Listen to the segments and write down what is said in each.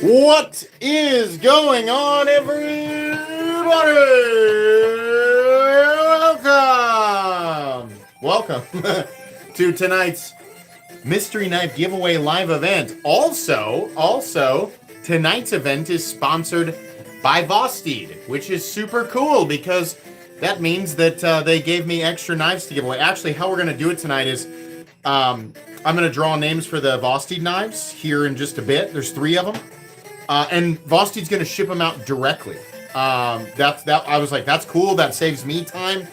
What is going on, everybody? Welcome to tonight's Mystery Knife Giveaway live event. Also, tonight's event is sponsored by Vosteed, which is super cool because that means that they gave me extra knives to give away. Actually, how we're going to do it tonight is I'm going to draw names for the Vosteed knives here in just a bit. There's 3 of them. And Vosteed's going to ship them out directly. I was like, that's cool. That saves me time.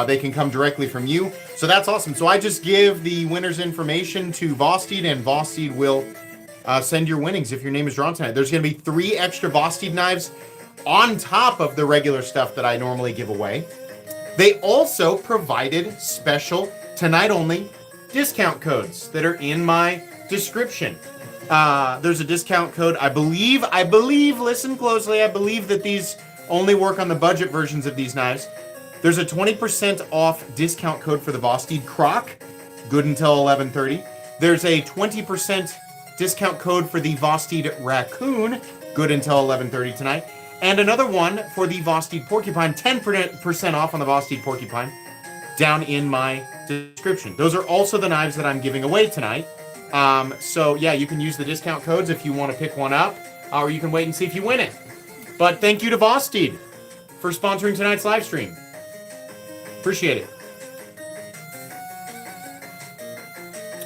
They can come directly from you. So that's awesome. So I just give the winner's information to Vosteed, and Vosteed will send your winnings if your name is drawn tonight. There's going to be 3 extra Vosteed knives on top of the regular stuff that I normally give away. They also provided special, tonight only, discount codes that are in my description. There's a discount code. I believe, listen closely, I believe that these only work on the budget versions of these knives. There's a 20% off discount code for the Vosteed Croc, good until 11:30. There's a 20% discount code for the Vosteed Raccoon, good until 11:30 tonight. And another one for the Vosteed Porcupine, 10% off on the Vosteed Porcupine, down in my description. Those are also the knives that I'm giving away tonight. So yeah, you can use the discount codes if you want to pick one up, or you can wait and see if you win it. But thank you to Vosteed for sponsoring tonight's live stream. Appreciate it.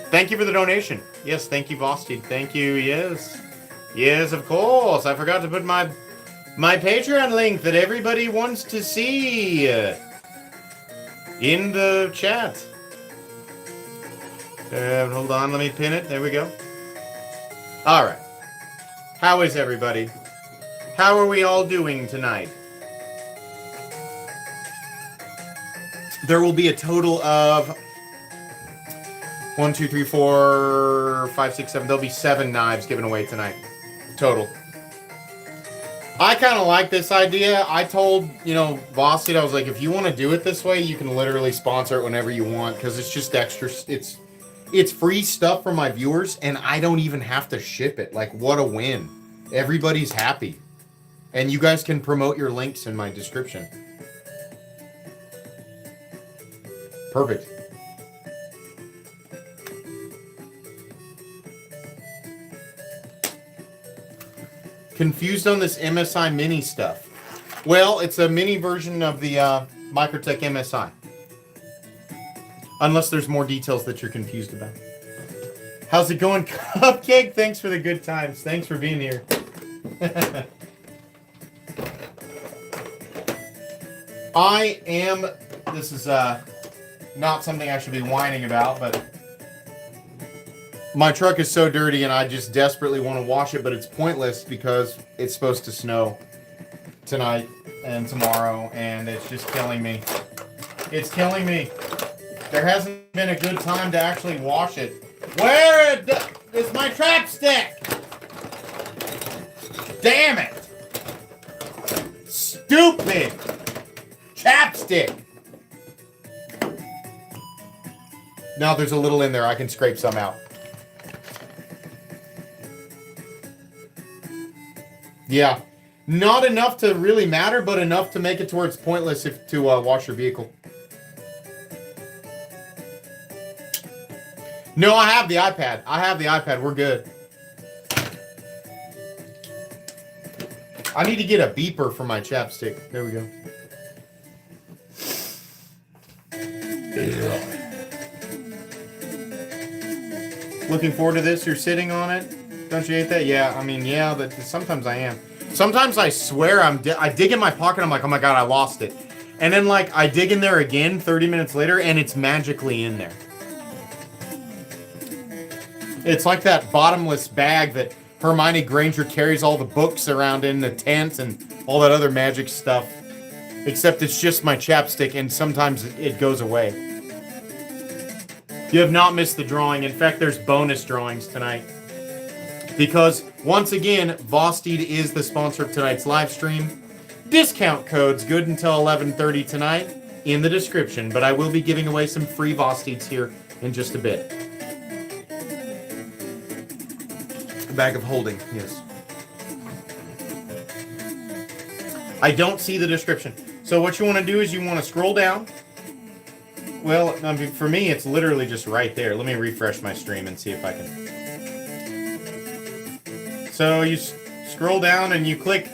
Thank you for the donation. Yes, thank you, Vosteed. Thank you. Yes, of course. I forgot to put my Patreon link that everybody wants to see in the chat. Hold on, let me pin it. There we go. All right. How is everybody? How are we all doing tonight? There will be a total of 1, 2, 3, 4, 5, 6, 7. There'll be 7 knives given away tonight. Total. I kind of like this idea. I told, Vosteed, I was like, if you want to do it this way, you can literally sponsor it whenever you want, because it's just extra. It's free stuff for my viewers, and I don't even have to ship it. Like, what a win. Everybody's happy. And you guys can promote your links in my description. Perfect. Confused on this MSI Mini stuff. Well, it's a mini version of the Microtech MSI. Unless there's more details that you're confused about. How's it going, Cupcake? Thanks for the good times. Thanks for being here. This is not something I should be whining about, but my truck is so dirty and I just desperately want to wash it, but it's pointless because it's supposed to snow tonight and tomorrow, and it's just killing me. It's killing me. There hasn't been a good time to actually wash it. Where is my chapstick? Damn it! Stupid chapstick. Now there's a little in there. I can scrape some out. Yeah. Not enough to really matter, but enough to make it to where it's pointless to wash your vehicle. No, I have the iPad. We're good. I need to get a beeper for my chapstick. There we go. Looking forward to this. You're sitting on it. Don't you hate that? Yeah, I mean, yeah, but sometimes I am. Sometimes I swear I dig in my pocket. I'm like, oh my God, I lost it. And then like I dig in there again 30 minutes later and it's magically in there. It's like that bottomless bag that Hermione Granger carries all the books around in the tent and all that other magic stuff. Except it's just my chapstick, and sometimes it goes away. You have not missed the drawing. In fact, there's bonus drawings tonight. Because, once again, Vosteed is the sponsor of tonight's live stream. Discount codes good until 11:30 tonight in the description. But I will be giving away some free Vosteeds here in just a bit. A bag of holding, yes. I don't see the description. So what you want to do is you want to scroll down. Well, I mean, for me, it's literally just right there. Let me refresh my stream and see if I can. So you scroll down and you click,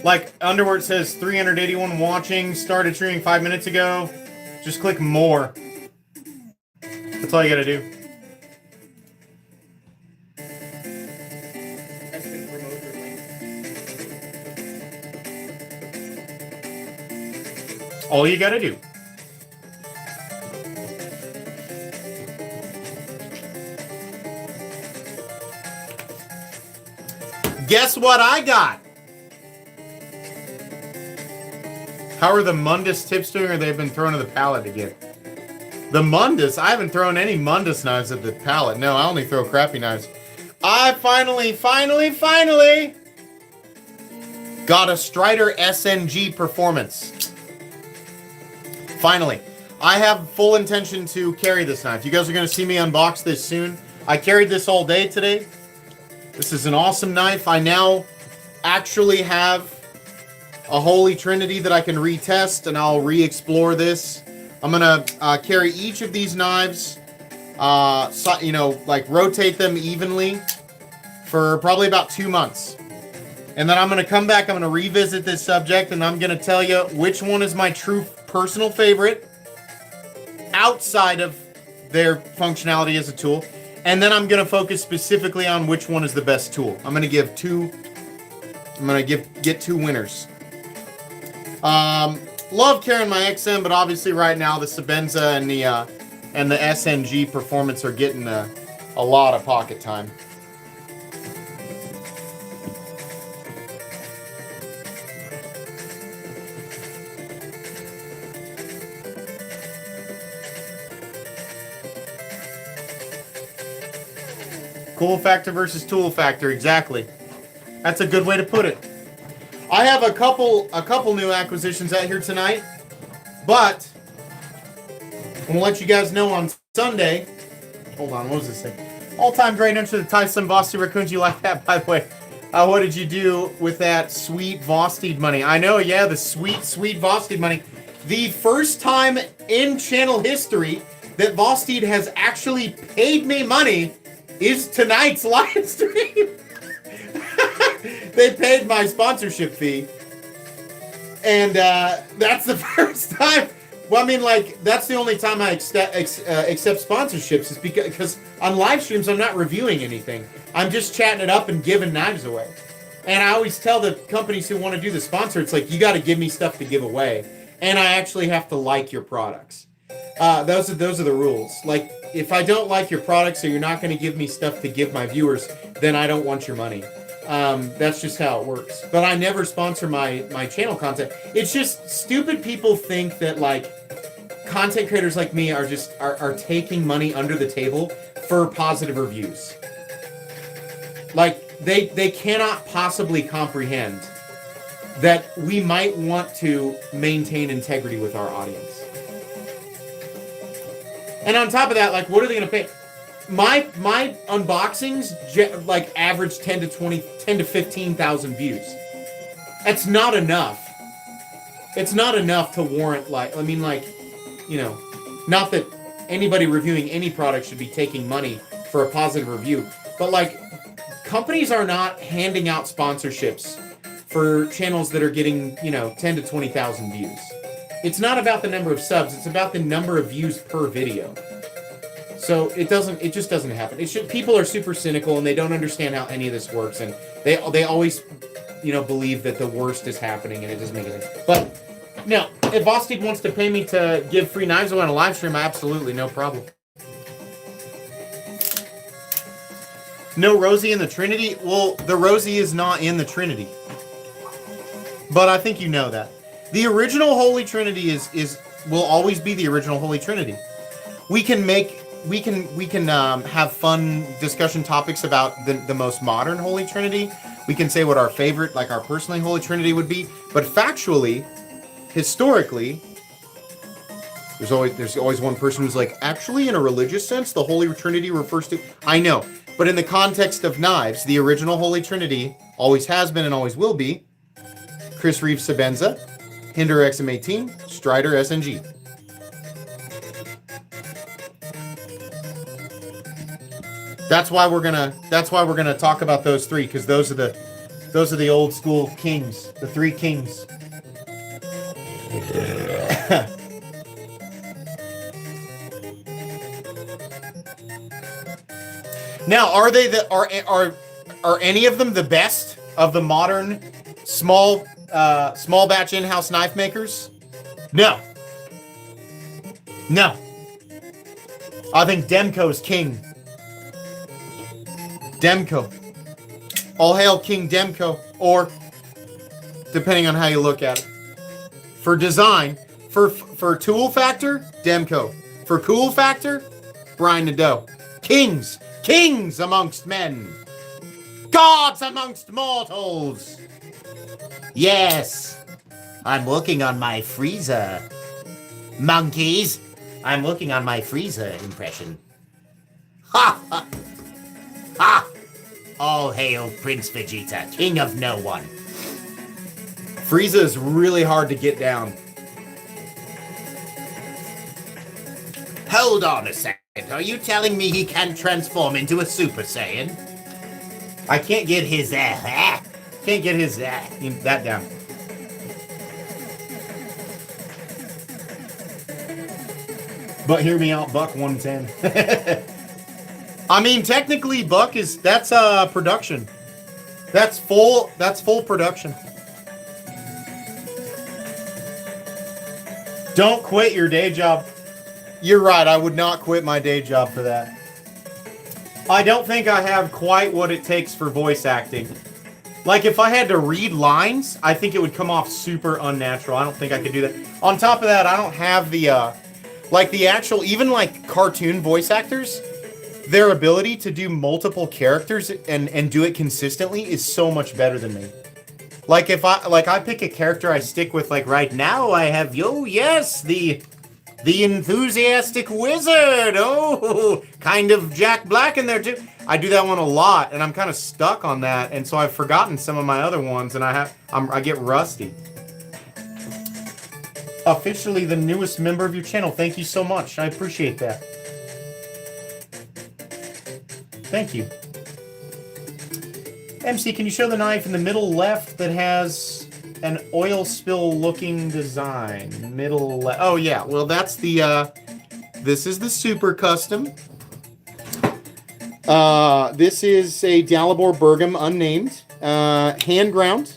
like, under where it says 381 watching, started streaming 5 minutes ago. Just click more. That's all you gotta do. All you gotta do. Guess what I got? How are the Mundus tips doing, or they've been thrown to the pallet again? The Mundus? I haven't thrown any Mundus knives at the pallet. No, I only throw crappy knives. I finally got a Strider SNG Performance. Finally. I have full intention to carry this knife. You guys are going to see me unbox this soon. I carried this all day today. This is an awesome knife. I now actually have a Holy Trinity that I can retest, and I'll re-explore this. I'm going to carry each of these knives, like rotate them evenly for probably about 2 months. And then I'm going to come back, I'm going to revisit this subject, and I'm going to tell you which one is my true personal favorite outside of their functionality as a tool. And then I'm going to focus specifically on which one is the best tool. I'm going to get two winners. Love carrying my XM, but obviously right now the Sabenza and the SNG Performance are getting a lot of pocket time. Cool factor versus tool factor, exactly. That's a good way to put it. I have a couple new acquisitions out here tonight, but I'm gonna let you guys know on Sunday. Hold on, what was this thing? All-time great entry to Tyson Vosteed Raccoons. You like that, by the way? What did you do with that sweet Vosteed money? I know, yeah, the sweet Vosteed money. The first time in channel history that Vosteed has actually paid me money is tonight's live stream. They paid my sponsorship fee. And that's the first time. Well, I mean, like, that's the only time I accept sponsorships is because on live streams, I'm not reviewing anything. I'm just chatting it up and giving knives away. And I always tell the companies who want to do the sponsor, it's like, you got to give me stuff to give away. And I actually have to like your products. Those are the rules. Like, if I don't like your products or you're not going to give me stuff to give my viewers, then I don't want your money. That's just how it works. But I never sponsor my channel content. It's just stupid people think that, like, content creators like me are just are taking money under the table for positive reviews. Like, they cannot possibly comprehend that we might want to maintain integrity with our audience. And on top of that, like, what are they going to pay? My unboxings like average 10 to 15,000 views. That's not enough. It's not enough to warrant, like, I mean, like, you know, not that anybody reviewing any product should be taking money for a positive review, but, like, companies are not handing out sponsorships for channels that are getting, 10 to 20,000 views. It's not about the number of subs, it's about the number of views per video. So it just doesn't happen. People are super cynical and they don't understand how any of this works, and they always, believe that the worst is happening, and it doesn't make any sense. But no, if Vosteed wants to pay me to give free knives away on a live stream, absolutely no problem. No Rosie in the Trinity? Well, the Rosie is not in the Trinity. But I think you know that. The original Holy Trinity will always be the original Holy Trinity. We can have fun discussion topics about the most modern Holy Trinity. We can say what our favorite, like our personal Holy Trinity would be. But factually, historically, there's always one person who's like, actually, in a religious sense, the Holy Trinity refers to... I know, but in the context of knives, the original Holy Trinity always has been and always will be Chris Reeve Sabenza, Hinder XM18, Strider SNG. That's why we're gonna talk about those three, because those are the old school kings, the three kings. Now, are any of them the best of the modern small batch in-house knife makers? No. No. I think Demko's king. Demko. All hail King Demko, or depending on how you look at it. For design, for tool factor, Demko. For cool factor, Brian Nadeau. Kings amongst men. Gods amongst mortals. Yes. I'm working on my Frieza. Monkeys. I'm working on my Frieza impression. Ha ha. Ha! All hail Prince Vegeta, king of no one. Frieza is really hard to get down. Hold on a second. Are you telling me he can't transform into a Super Saiyan? I can't get his that down. But hear me out, Buck 110. I mean, technically, Buck that's production. That's full production. Don't quit your day job. You're right, I would not quit my day job for that. I don't think I have quite what it takes for voice acting. Like, if I had to read lines, I think it would come off super unnatural. I don't think I could do that. On top of that, I don't have the, like, the actual, even, like, cartoon voice actors, their ability to do multiple characters and do it consistently is so much better than me. Like, if I pick a character I stick with, like, right now, I have, the enthusiastic wizard. Oh, kind of Jack Black in there too. I do that one a lot, and I'm kind of stuck on that, and so I've forgotten some of my other ones, and I get rusty. Officially the newest member of your channel. Thank you so much. I appreciate that. Thank you. MC, can you show the knife in the middle left that has an oil spill looking design? Middle left. Oh yeah, well that's the this is the super custom. This is a Dalibor Bergam unnamed, hand ground.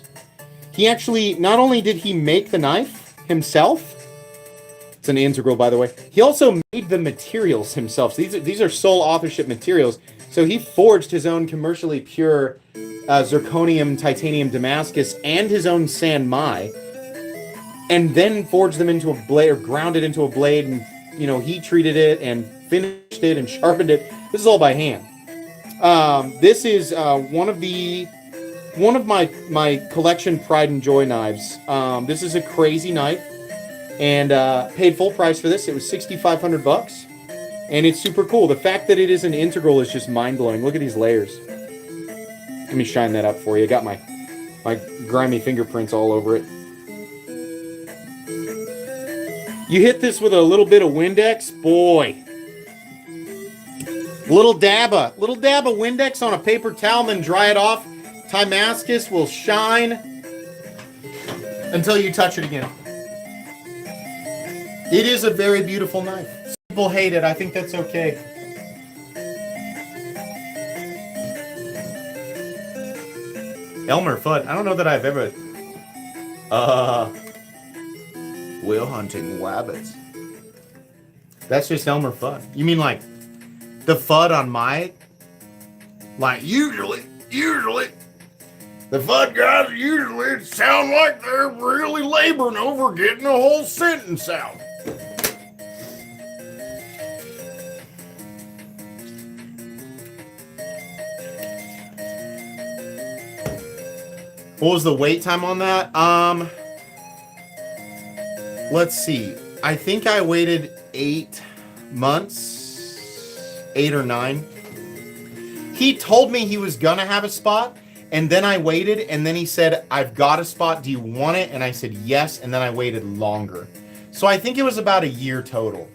He actually, not only did he make the knife himself, it's an integral by the way, he also made the materials himself. So these are sole authorship materials. So he forged his own commercially pure zirconium titanium Damascus and his own San Mai, and then forged them into a blade, or ground it into a blade, and heat treated it and finished it and sharpened it. This is all by hand. This is one of my collection pride and joy knives. This is a crazy knife, and paid full price for this. It was $6,500. And it's super cool. The fact that it is an integral is just mind-blowing. Look at these layers. Let me shine that up for you. I got my grimy fingerprints all over it. You hit this with a little bit of Windex, boy. Little dab of Windex on a paper towel, then dry it off. Damascus will shine until you touch it again. It is a very beautiful knife. People hate it. I think that's okay. Elmer Fudd. I don't know that I've ever... We're hunting rabbits. That's just Elmer Fudd. You mean like the Fudd on my... Like usually. The Fudd guys usually sound like they're really laboring over getting a whole sentence out. What was the wait time on that? Let's see. I think I waited 8 months, 8 or 9. He told me he was gonna have a spot, And then I waited, and then he said, I've got a spot. Do you want it? And I said, yes. And then I waited longer. So I think it was about a year total.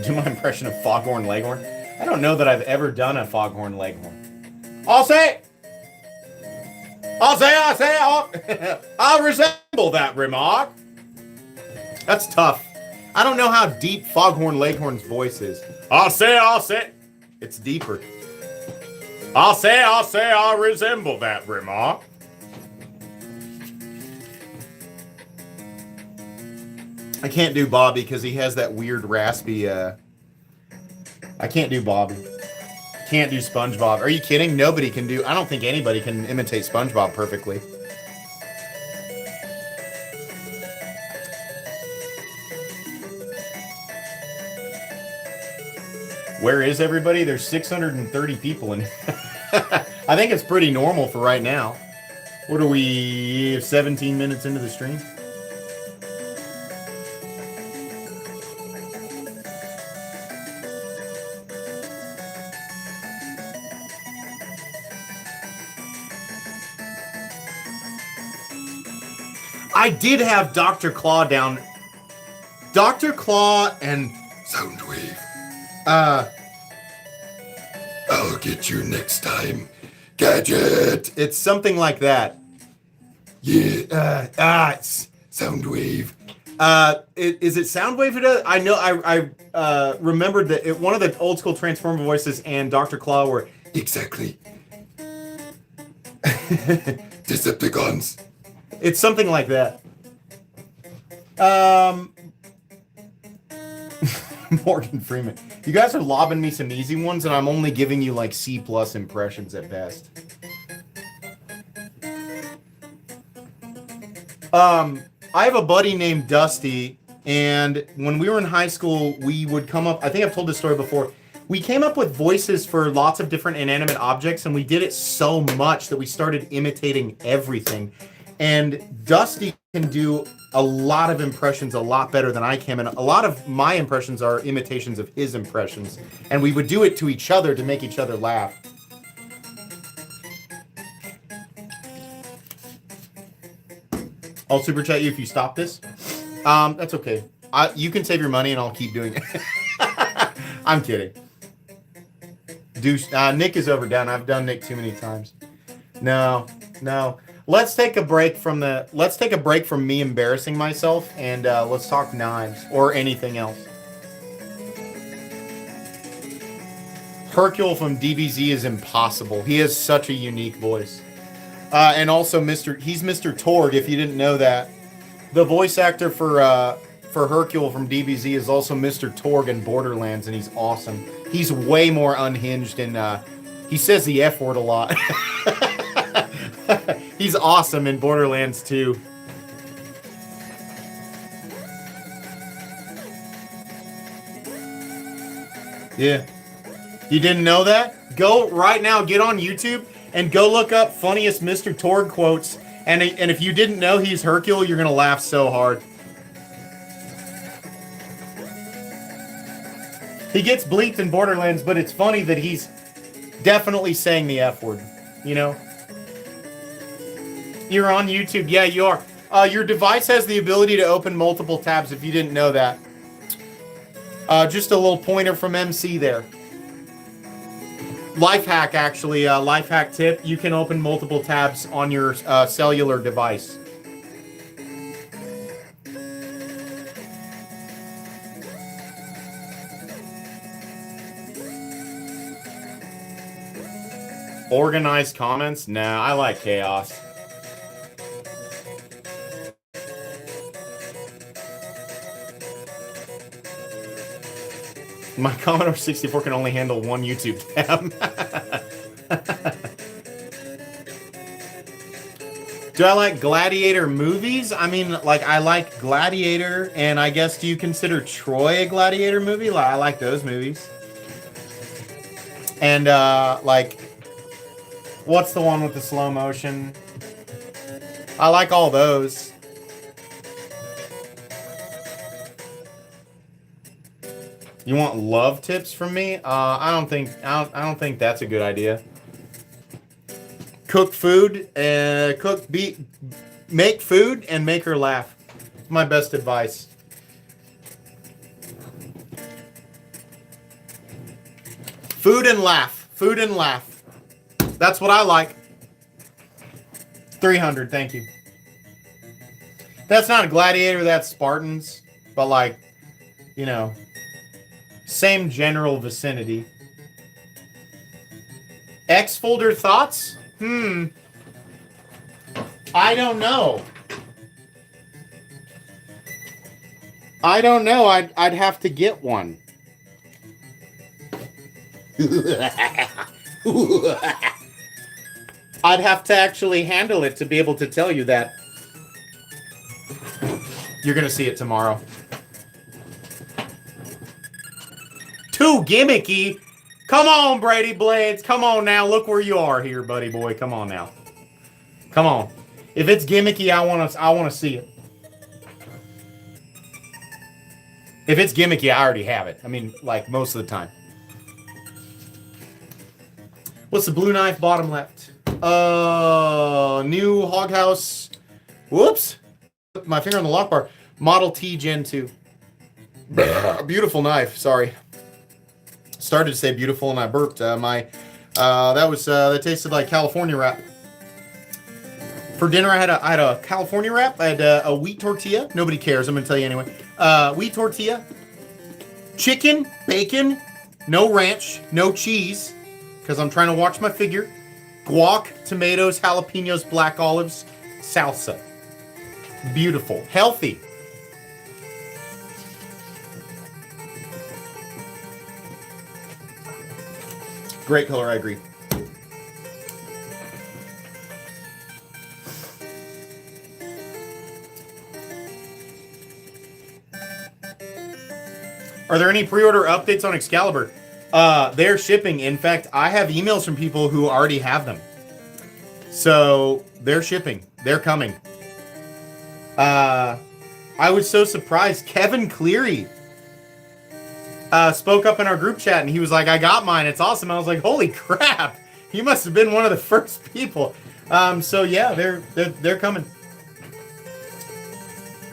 Do my impression of Foghorn Leghorn? I don't know that I've ever done a Foghorn Leghorn. I'll say I'll resemble that remark. That's tough. I don't know how deep Foghorn Leghorn's voice is. I'll say. It's deeper. I'll say I'll resemble that remark. I can't do Bobby because he has that weird raspy, I can't do Bobby. Can't do SpongeBob. Are you kidding? Nobody can do... I don't think anybody can imitate SpongeBob perfectly. Where is everybody? There's 630 people in here. I think it's pretty normal for right now. What are we, 17 minutes into the stream? I did have Dr. Claw down. Dr. Claw and Soundwave. I'll get you next time, Gadget. It's something like that. Yeah. It's Soundwave. Is it Soundwave? I know. I remembered that one of the old school Transformer voices and Dr. Claw were exactly. Decepticons. It's something like that. Morgan Freeman. You guys are lobbing me some easy ones, and I'm only giving you like C+ impressions at best. I have a buddy named Dusty, and when we were in high school, we would come up, I think I've told this story before, we came up with voices for lots of different inanimate objects, and we did it so much that we started imitating everything. And Dusty can do a lot of impressions a lot better than I can, and a lot of my impressions are imitations of his impressions. And we would do it to each other to make each other laugh. I'll super chat you if you stop this. That's okay. You can save your money and I'll keep doing it. I'm kidding. Nick is overdone. I've done Nick too many times. No. Let's take a break from me embarrassing myself, and let's talk knives or anything else. Hercule from DBZ is impossible. He has such a unique voice. And also he's Mr. Torg, if you didn't know that. The voice actor for Hercule from DBZ is also Mr. Torg in Borderlands, and he's awesome. He's way more unhinged, and he says the F word a lot. He's awesome in Borderlands 2. Yeah. You didn't know that? Go right now, get on YouTube, and go look up funniest Mr. Torg quotes. And if you didn't know he's Hercule, you're going to laugh so hard. He gets bleeped in Borderlands, but it's funny that he's definitely saying the F word, you know? You're on YouTube. Yeah, you are. Your device has the ability to open multiple tabs if you didn't know that. Just a little pointer from MC there. Life hack, actually. Life hack tip. You can open multiple tabs on your cellular device. Organized comments? Nah, I like chaos. My Commodore 64 can only handle one YouTube tab. Do I like Gladiator movies? I mean, like, I like Gladiator, and I guess, do you consider Troy a Gladiator movie? Like, I like those movies. And, like, what's the one with the slow motion? I like all those. You want love tips from me? I don't think that's a good idea. Cook food, make food and make her laugh. My best advice. Food and laugh. Food and laugh. That's what I like. 300, thank you. That's not a gladiator, that's Spartans. But like, you know, same general vicinity. X folder thoughts? I don't know. I don't know. I'd have to get one. I'd have to actually handle it to be able to tell you that. You're going to see it tomorrow. Too gimmicky. Come on, Brady Blades. Come on now. Look where you are here, buddy boy. Come on now. Come on. If it's gimmicky, I want to see it. If it's gimmicky, I already have it. I mean, like most of the time. What's the blue knife bottom left? New Hog House. Whoops. My finger on the lock bar. Model T Gen 2. Beautiful knife. Sorry. Started to say beautiful and I burped. That tasted like California wrap. For dinner, I had a California wrap. I had a wheat tortilla. Nobody cares. I'm going to tell you anyway. Wheat tortilla. Chicken, bacon, no ranch, no cheese, because I'm trying to watch my figure. Guac, tomatoes, jalapenos, black olives, salsa. Beautiful. Healthy. Great color, I agree. Are there any pre-order updates on Excalibur? They're shipping. In fact, I have emails from people who already have them. So, they're shipping. They're coming. I was so surprised. Kevin Cleary spoke up in our group chat and he was like, I got mine. It's awesome. I was like, holy crap. He must have been one of the first people. So, yeah, they're coming.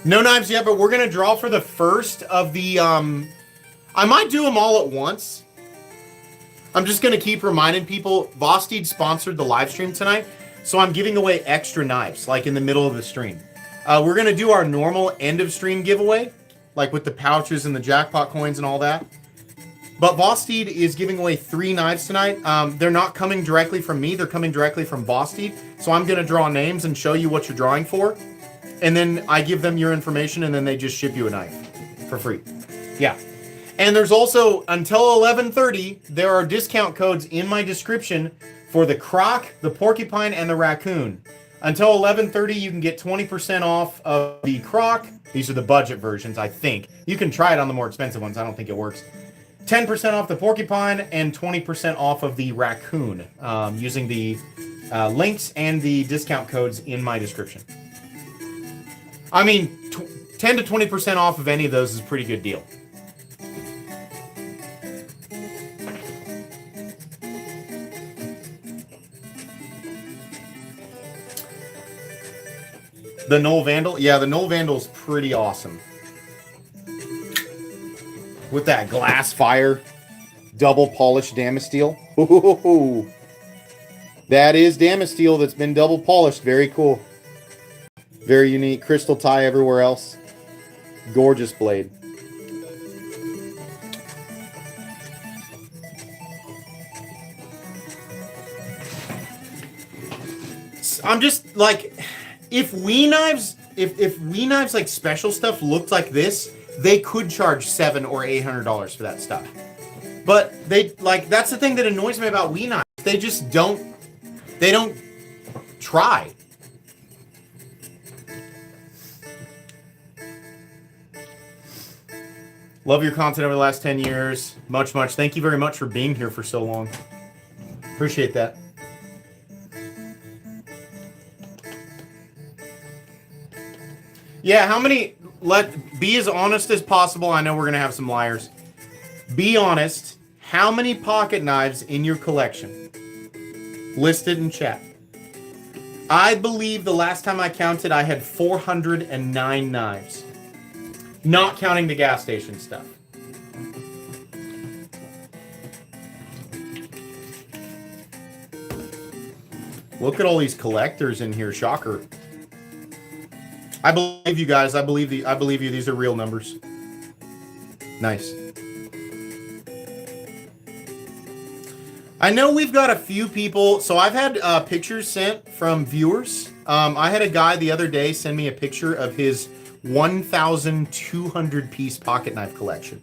No knives yet, but we're going to draw for the first of the... I might do them all at once. I'm just going to keep reminding people. Vosteed sponsored the live stream tonight, so I'm giving away extra knives, like in the middle of the stream. We're going to do our normal end of stream giveaway, like with the pouches and the jackpot coins and all that. But Vosteed is giving away 3 knives tonight. They're not coming directly from me. They're coming directly from Vosteed. So I'm going to draw names and show you what you're drawing for. And then I give them your information, and then they just ship you a knife for free. Yeah. And there's also, until 11:30, there are discount codes in my description for the croc, the porcupine, and the raccoon. Until 11:30, you can get 20% off of the croc. These are the budget versions, I think. You can try it on the more expensive ones. I don't think it works. 10% off the porcupine and 20% off of the raccoon using the links and the discount codes in my description. I mean, 10 to 20% off of any of those is a pretty good deal. The Knoll Vandal? Yeah, the Knoll Vandal's pretty awesome. With that glass fire, double polished Damasteel. Ooh, that is Damasteel that's been double polished. Very cool. Very unique. Crystal tie everywhere else. Gorgeous blade. I'm just like... If Wii Knives, if Wii Knives like special stuff looked like this, they could charge $700 or $800 for that stuff. But they like that's the thing that annoys me about Wii Knives. They just don't try. Love your content over the last 10 years. Much. Thank you very much for being here for so long. Appreciate that. Yeah, how many... Be as honest as possible. I know we're going to have some liars. Be honest. How many pocket knives in your collection? List it in chat. I believe the last time I counted, I had 409 knives. Not counting the gas station stuff. Look at all these collectors in here. Shocker. I believe you guys. I believe you. These are real numbers. Nice. I know we've got a few people. So I've had pictures sent from viewers. I had a guy the other day send me a picture of his 1,200 piece pocket knife collection.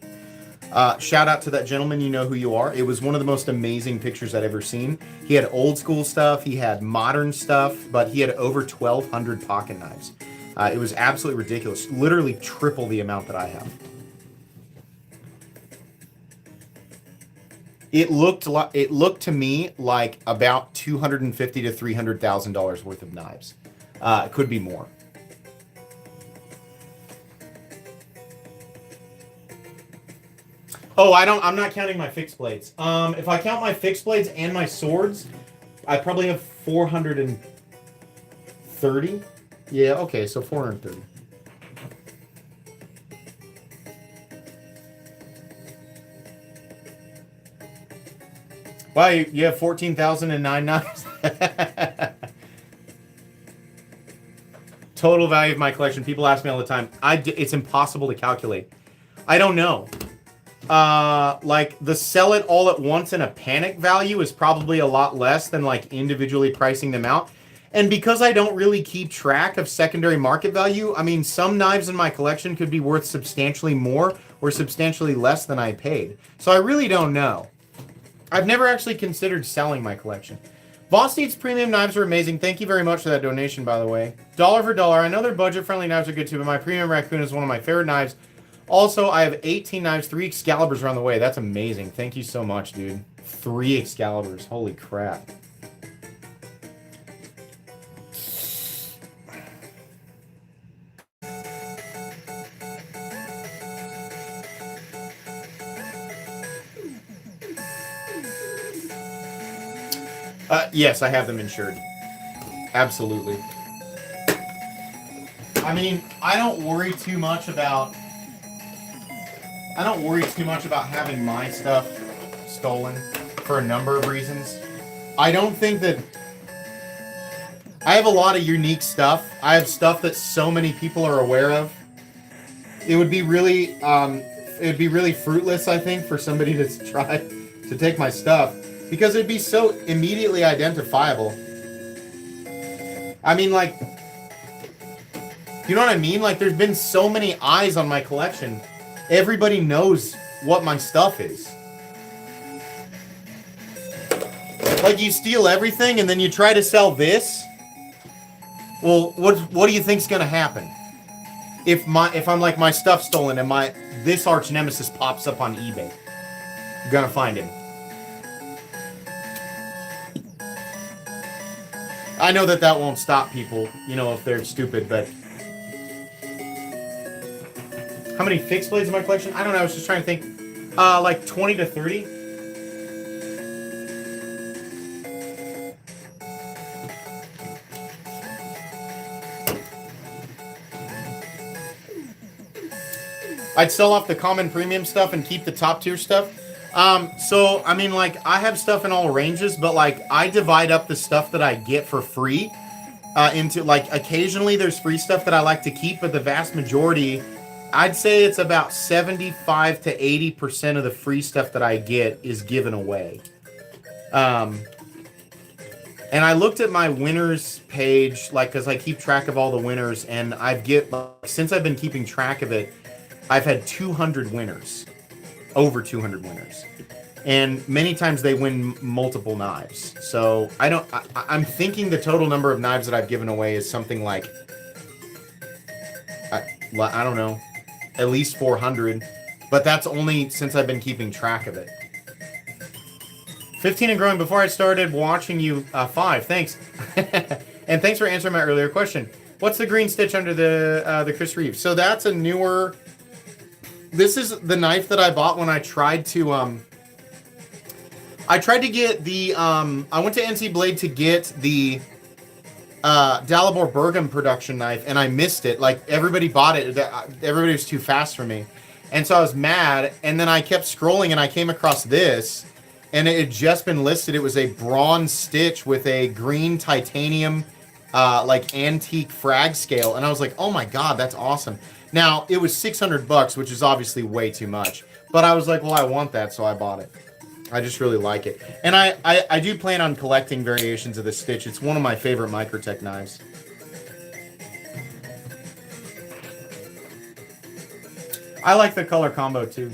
Shout out to that gentleman. You know who you are. It was one of the most amazing pictures I'd ever seen. He had old school stuff. He had modern stuff, but he had over 1,200 pocket knives. It was absolutely ridiculous. Literally triple the amount that I have. It looked to me like about $250,000 to $300,000 worth of knives. It could be more. Oh, I'm not counting my fixed blades. If I count my fixed blades and my swords, I probably have 430. Yeah, okay, so 430. Wow, you have 14,009 knives? Total value of my collection. People ask me all the time. It's impossible to calculate. I don't know. Like the sell it all at once in a panic value is probably a lot less than like individually pricing them out. And because I don't really keep track of secondary market value, I mean, some knives in my collection could be worth substantially more or substantially less than I paid. So I really don't know. I've never actually considered selling my collection. Vosteed's premium knives are amazing. Thank you very much for that donation, by the way. Dollar for dollar. I know their budget-friendly knives are good too, but my premium raccoon is one of my favorite knives. Also, I have 18 knives, 3 Excaliburs are on the way. That's amazing. Thank you so much, dude. 3 Excaliburs. Holy crap. Yes, I have them insured. Absolutely. I mean, I don't worry too much about having my stuff stolen for a number of reasons. I don't think that I have a lot of unique stuff. I have stuff that so many people are aware of. It would be really fruitless, I think, for somebody to try to take my stuff. Because it'd be so immediately identifiable. I mean, like, you know what I mean? Like, there's been so many eyes on my collection. Everybody knows what my stuff is. Like, you steal everything and then you try to sell this. Well, what do you think's gonna happen? If I'm like my stuff stolen and this arch nemesis pops up on eBay, you're gonna find him. I know that won't stop people, you know, if they're stupid, but... How many fixed blades in my collection? I don't know, I was just trying to think. Like 20 to 30? I'd sell off the common premium stuff and keep the top tier stuff. So, I mean, like, I have stuff in all ranges, but, like, I divide up the stuff that I get for free into, like, occasionally there's free stuff that I like to keep, but the vast majority, I'd say it's about 75 to 80% of the free stuff that I get is given away. And I looked at my winners page, like, because I keep track of all the winners, and since I've been keeping track of it, I've had 200 winners. Over 200 winners, and many times they win multiple knives. So I'm thinking the total number of knives that I've given away is something like I don't know, at least 400, but that's only since I've been keeping track of it. 15 and growing. Before I started watching you, 5. Thanks, and thanks for answering my earlier question. What's the green stitch under the Chris Reeves? So that's a newer This is the knife that I bought when I tried to get the I went to NC Blade to get the Dalibor Bergam production knife, and I missed it. Like, everybody bought it. Everybody was too fast for me. And so I was mad, and then I kept scrolling, and I came across this, and it had just been listed. It was a bronze stitch with a green titanium, like, antique frag scale, and I was like, oh my god, that's awesome. Now, it was $600, which is obviously way too much, but I was like, well, I want that, so I bought it. I just really like it. And I do plan on collecting variations of this stitch. It's one of my favorite Microtech knives. I like the color combo too.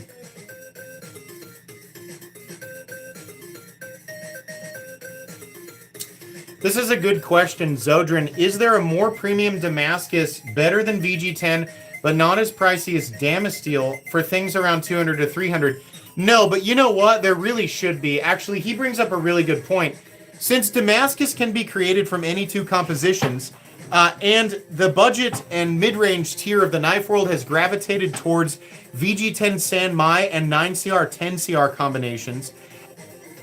This is a good question, Zodrin. Is there a more premium Damascus better than VG10, but not as pricey as Damasteel for things around 200 to 300? No, but you know what? There really should be. Actually, he brings up a really good point. Since Damascus can be created from any two compositions, and the budget and mid-range tier of the knife world has gravitated towards VG10 San Mai and 9CR 10CR combinations,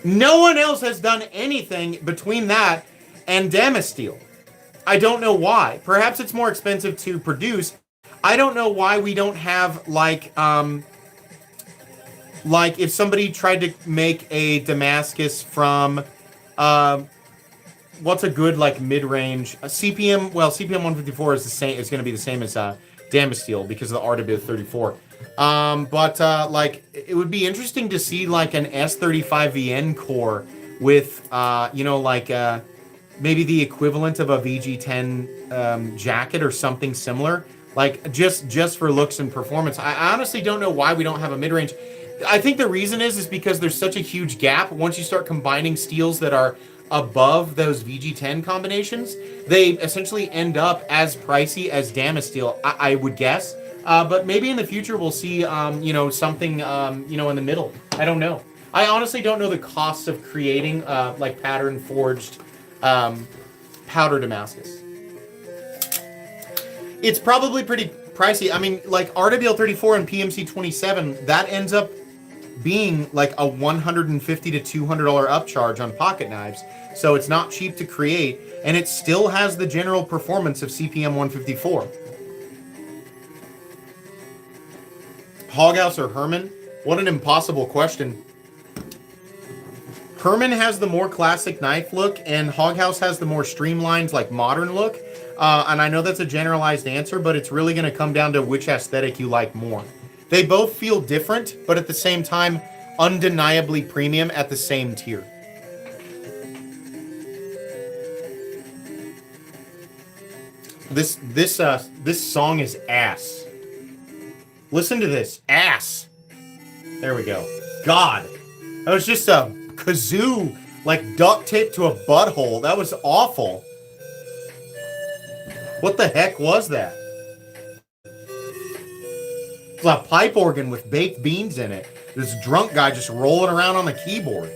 no one else has done anything between that and Damasteel. I don't know why. Perhaps it's more expensive to produce. I don't know why we don't have, like if somebody tried to make a Damascus from, what's a good, like, mid-range? CPM 154 is the same. It's going to be the same as Damasteel because of the RW34. Like, it would be interesting to see, like, an S35VN core with, you know, like, maybe the equivalent of a VG10 jacket or something similar. Like, just for looks and performance. I honestly don't know why we don't have a mid-range. I think the reason is because there's such a huge gap. Once you start combining steels that are above those VG10 combinations, they essentially end up as pricey as Damasteel, I would guess. But maybe in the future we'll see, you know, something, you know, in the middle. I don't know. I honestly don't know the costs of creating, like, pattern forged powder Damascus. It's probably pretty pricey. I mean, like, RWL34 and PMC27, that ends up being like a $150 to $200 upcharge on pocket knives. So it's not cheap to create, and it still has the general performance of CPM 154. Hoghouse or Herman? What an impossible question. Herman has the more classic knife look, and Hoghouse has the more streamlined, like, modern look. And I know that's a generalized answer, but it's really going to come down to which aesthetic you like more. They both feel different, but at the same time, undeniably premium at the same tier. This song is ass. Listen to this. Ass. There we go. God. That was just a kazoo, like, duct tape to a butthole. That was awful. What the heck was that? It's a pipe organ with baked beans in it. This drunk guy just rolling around on the keyboard.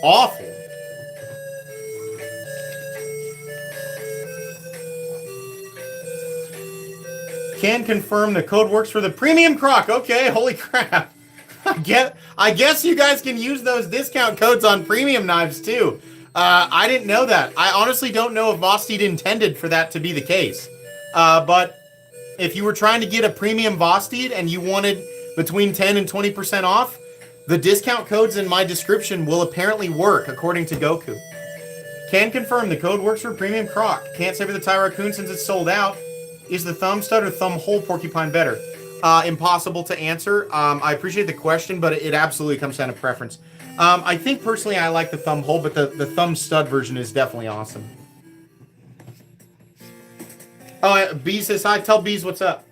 Awful. Can confirm the code works for the premium crock. Okay, holy crap. I guess you guys can use those discount codes on premium knives too. I didn't know that. I honestly don't know if Vosteed intended for that to be the case. But if you were trying to get a premium Vosteed and you wanted between 10 and 20% off, the discount codes in my description will apparently work, according to Goku. Can confirm the code works for premium croc. Can't say for the Thai Raccoon since it's sold out. Is the thumb stud or thumb hole porcupine better? Impossible to answer. I appreciate the question, but it absolutely comes down to preference. I think personally I like the thumb hole, but the thumb stud version is definitely awesome. Oh, Bees says hi. Tell Bees what's up.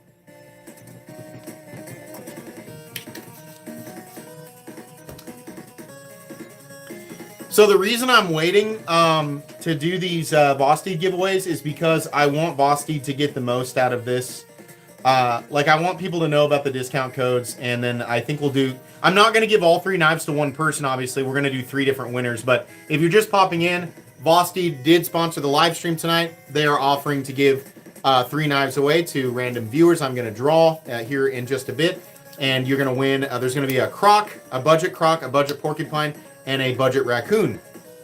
So the reason I'm waiting to do these Vosteed giveaways is because I want Vosteed to get the most out of this. Like, I want people to know about the discount codes, and then I think we'll do... I'm not going to give all 3 knives to one person, obviously. We're going to do 3 different winners, but if you're just popping in, Vosteed did sponsor the live stream tonight. They are offering to give 3 knives away to random viewers. I'm going to draw here in just a bit. and you're going to win. There's going to be a croc, a budget porcupine, and a budget raccoon.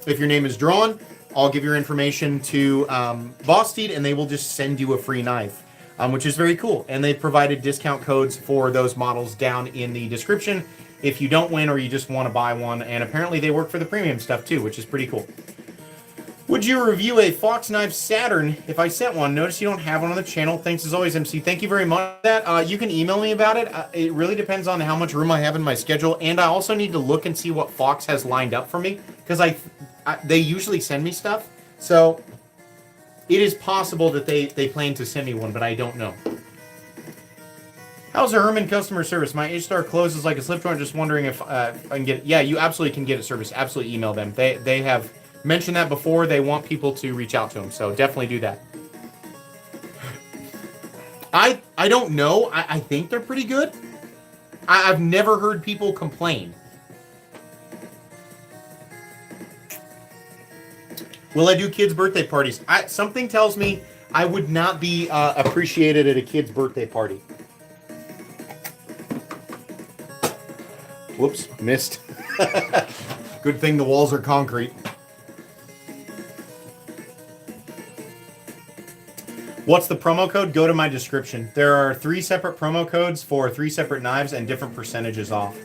If your name is drawn, I'll give your information to Vosteed, and they will just send you a free knife, which is very cool. And they've provided discount codes for those models down in the description if you don't win or you just want to buy one. And apparently they work for the premium stuff too, which is pretty cool. Would you review a Fox Knife Saturn if I sent one? Notice you don't have one on the channel. Thanks as always, MC. Thank you very much for that. You can email me about it. It really depends on how much room I have in my schedule. And I also need to look and see what Fox has lined up for me, because they usually send me stuff. So it is possible that they plan to send me one, but I don't know. How's the Herman customer service? My H-Star closes like a slip joint. Just wondering if I can get it. Yeah, you absolutely can get it service. Absolutely email them. They have mentioned that before. They want people to reach out to them, so definitely do that. I don't know. I think they're pretty good. I've never heard people complain. Will I do kids' birthday parties? Something tells me I would not be appreciated at a kid's birthday party. Whoops, missed. Good thing the walls are concrete. What's the promo code? Go to my description. There are 3 separate promo codes for 3 separate knives and different percentages off.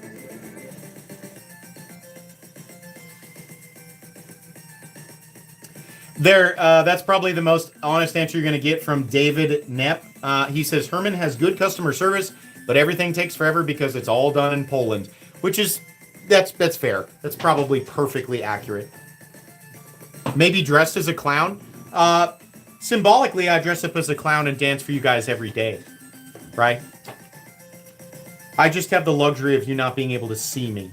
That's probably the most honest answer you're going to get from David Knepp. He says, Herman has good customer service, but everything takes forever because it's all done in Poland, which is, that's fair. That's probably perfectly accurate. Maybe dressed as a clown. Symbolically, I dress up as a clown and dance for you guys every day, right? I just have the luxury of you not being able to see me.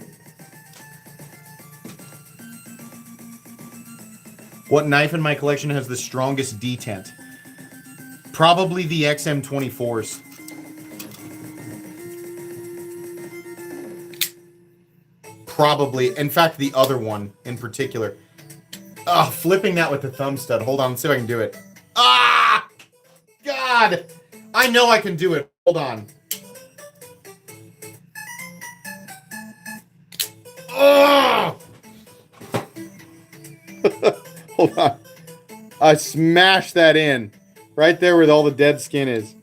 What knife in my collection has the strongest detent? Probably the XM24s. Probably. In fact, the other one in particular. Oh, flipping that with the thumb stud. Hold on, let's see if I can do it. Ah! God! I know I can do it. Hold on. Oh! Hold on. I smashed that in. Right there where all the dead skin is.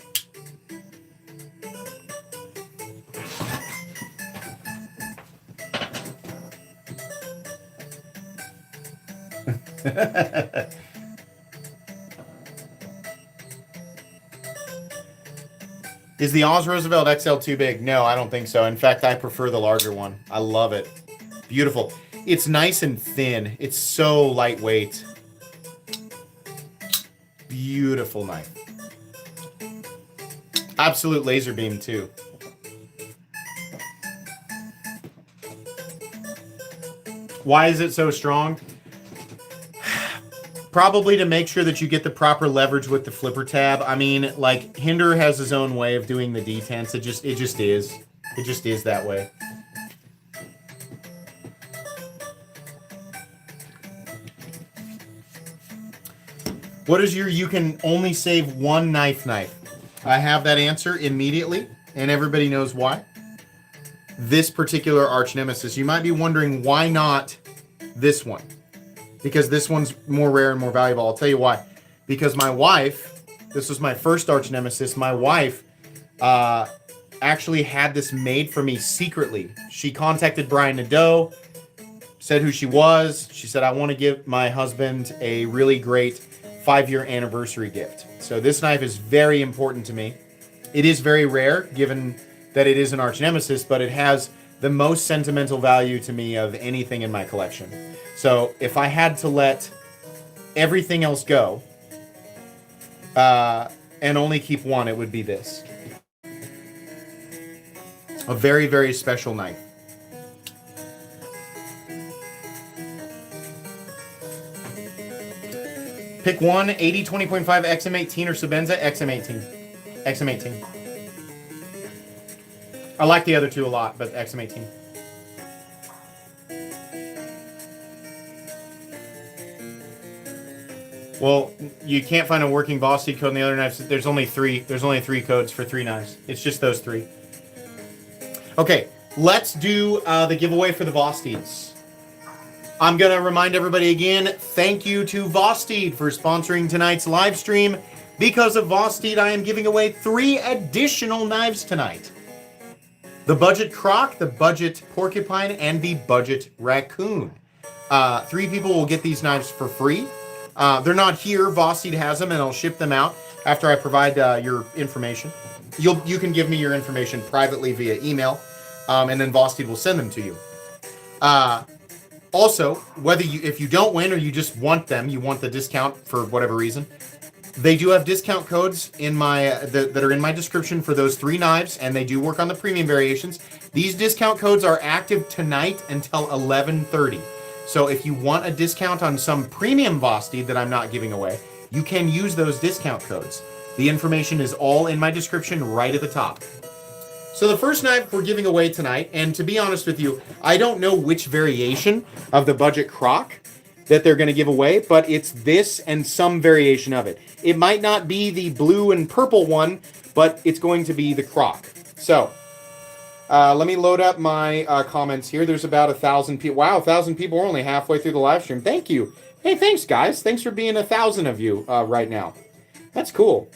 Is the Oz Roosevelt XL too big? No, I don't think so. In fact, I prefer the larger one. I love it. Beautiful. It's nice and thin. It's so lightweight. Beautiful knife. Absolute laser beam too. Why is it so strong? Probably to make sure that you get the proper leverage with the flipper tab. I mean, like, Hinder has his own way of doing the detents. It just is. It just is that way. What is your you can only save one knife? I have that answer immediately, and everybody knows why. This particular arch nemesis. You might be wondering, why not this one? Because this one's more rare and more valuable. I'll tell you why. Because my wife, this was my first arch nemesis, my wife actually had this made for me secretly. She contacted Brian Nadeau, said who she was. She said, I want to give my husband a really great 5-year anniversary gift. So this knife is very important to me. It is very rare, given that it is an arch nemesis, but it has the most sentimental value to me of anything in my collection. So if I had to let everything else go and only keep one, it would be this. A very, very special knife. Pick one, 80 20.5 XM18 or Sebenza XM18. XM18. I like the other two a lot, but XM18. Well, you can't find a working Vosteed code in the other knives. There's only three. There's only 3 codes for 3 knives. It's just those 3. Okay, let's do the giveaway for the Vosteeds. I'm going to remind everybody again, thank you to Vosteed for sponsoring tonight's live stream. Because of Vosteed, I am giving away 3 additional knives tonight. The Budget Croc, the Budget Porcupine, and the Budget Raccoon. 3 people will get these knives for free. They're not here. Vosteed has them, and I'll ship them out after I provide your information. You can give me your information privately via email, and then Vosteed will send them to you. Also, if you don't win or you just want them, you want the discount for whatever reason, they do have discount codes in that are in my description for those 3 knives, and they do work on the premium variations. These discount codes are active tonight until 11:30. So if you want a discount on some premium Vosteed that I'm not giving away, you can use those discount codes. The information is all in my description right at the top. So the first knife we're giving away tonight, and to be honest with you, I don't know which variation of the Budget Croc that they're going to give away, but it's this and some variation of it. It might not be the blue and purple one, but it's going to be the Croc. So, let me load up my comments here. There's about 1,000 people. Wow, 1,000 people. We're only halfway through the live stream. Thank you. Hey, thanks, guys. Thanks for being 1,000 of you right now. That's cool.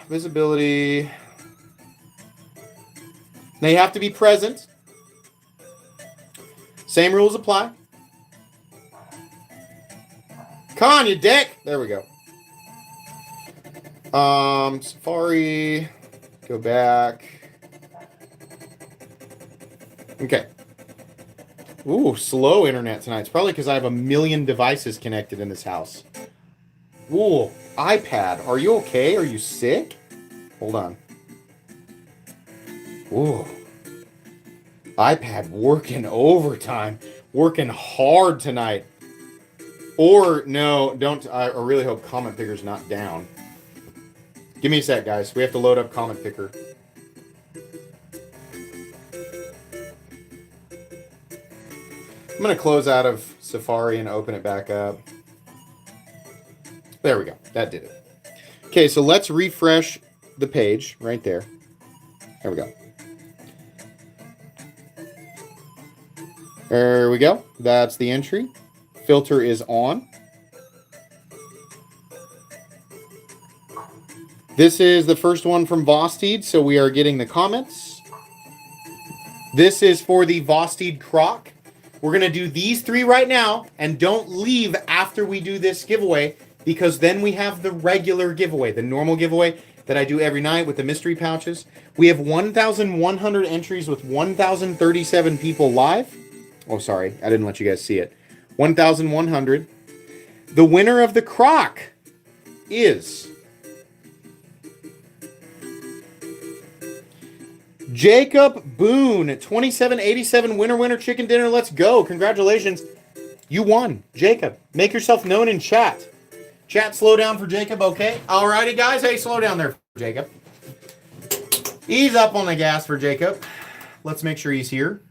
Visibility. They have to be present. Same rules apply. Come on, you dick. There we go. Safari. Go back. Okay. Ooh, slow internet tonight. It's probably because I have 1 million devices connected in this house. Ooh, iPad. Are you okay? Are you sick? Hold on. Ooh. iPad working overtime. Working hard tonight. Or, no, don't. I really hope Comment Picker's not down. Give me a sec, guys. We have to load up Comment Picker. I'm going to close out of Safari and open it back up. There we go. That did it. Okay, so let's refresh the page right there. There we go. There we go. That's the entry. Filter is on. This is the first one from Vosteed, so we are getting the comments. This is for the Vosteed Croc. We're going to do these 3 right now, and don't leave after we do this giveaway, because then we have the regular giveaway, the normal giveaway that I do every night with the mystery pouches. We have 1,100 entries with 1,037 people live. Oh, sorry, I didn't let you guys see it. 1,100. The winner of the Croc is Jacob Boone, 2787 winner chicken dinner. Let's go. Congratulations. You won. Jacob, make yourself known in chat. Chat, slow down for Jacob, okay? Alrighty, guys. Hey, slow down there for Jacob. Ease up on the gas for Jacob. Let's make sure he's here.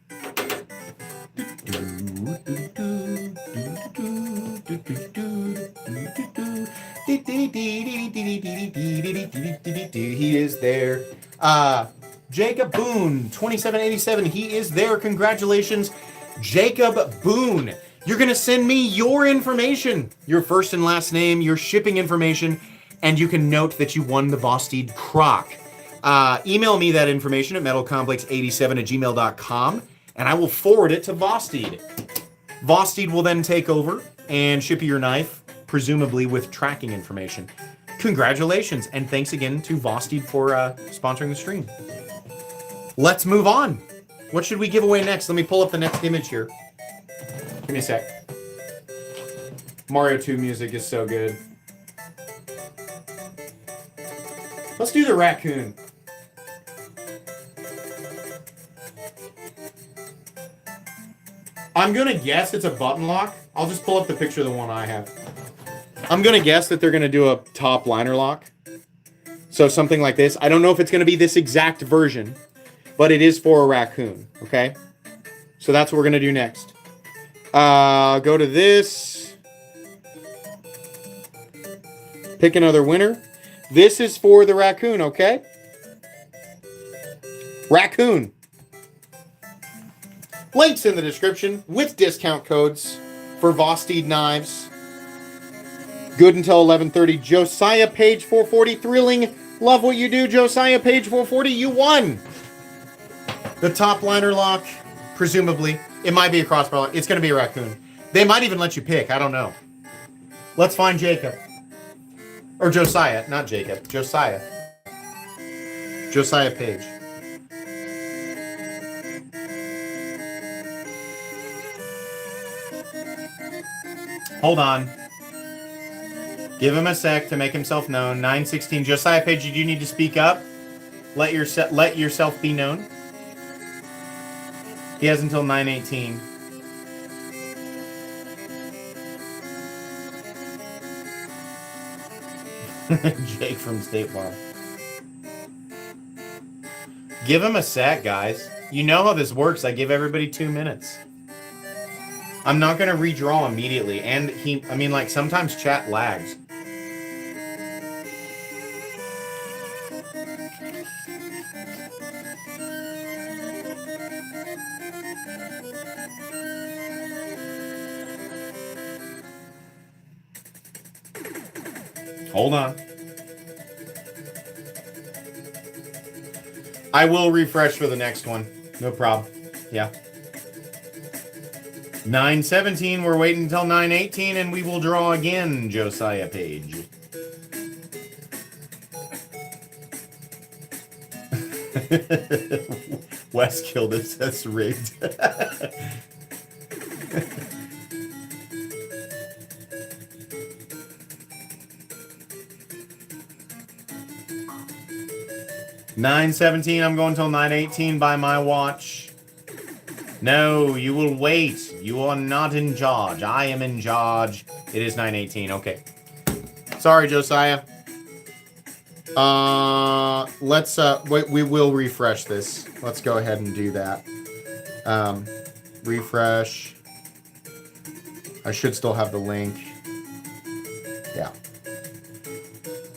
He is there. Jacob Boone, 2787. He is there. Congratulations, Jacob Boone. You're going to send me your information, your first and last name, your shipping information, and you can note that you won the Vosteed Croc. Email me that information at metalcomplex87@gmail.com, and I will forward it to Vosteed. Vosteed will then take over and ship you your knife, presumably with tracking information. Congratulations, and thanks again to Vosteed for sponsoring the stream. Let's move on. What should we give away next? Let me pull up the next image here. Give me a sec. Mario 2 music is so good. Let's do the raccoon. I'm going to guess it's a button lock. I'll just pull up the picture of the one I have. I'm going to guess that they're going to do a top liner lock. So something like this. I don't know if it's going to be this exact version, but it is for a raccoon, okay? So that's what we're going to do next. Go to this. Pick another winner. This is for the raccoon, okay? Raccoon. Links in the description with discount codes for Vosteed knives. Good until 11:30. Josiah, page 440. Thrilling. Love what you do, Josiah, page 440. You won. The top liner lock, presumably. It might be a crossbar lock. It's going to be a raccoon. They might even let you pick. I don't know. Let's find Jacob. Or Josiah. Not Jacob. Josiah. Josiah Page. Hold on. Give him a sec to make himself known. 916. Josiah Page, you do need to speak up. Let yourself be known. He has until 918. Jake from State Farm. Give him a sec, guys. You know how this works. I give everybody 2 minutes. I'm not going to redraw immediately. And sometimes chat lags. Hold on. I will refresh for the next one. No problem. Yeah. 9:17. We're waiting until 9:18, and we will draw again, Josiah Page. Wes killed us. That's rigged. $9:17. I'm going till 9:18 by my watch. No, you will wait. You are not in charge. I am in charge. It is 9:18. Okay. Sorry, Josiah. Let's wait, we will refresh this. Let's go ahead and do that. Refresh. I should still have the link. Yeah.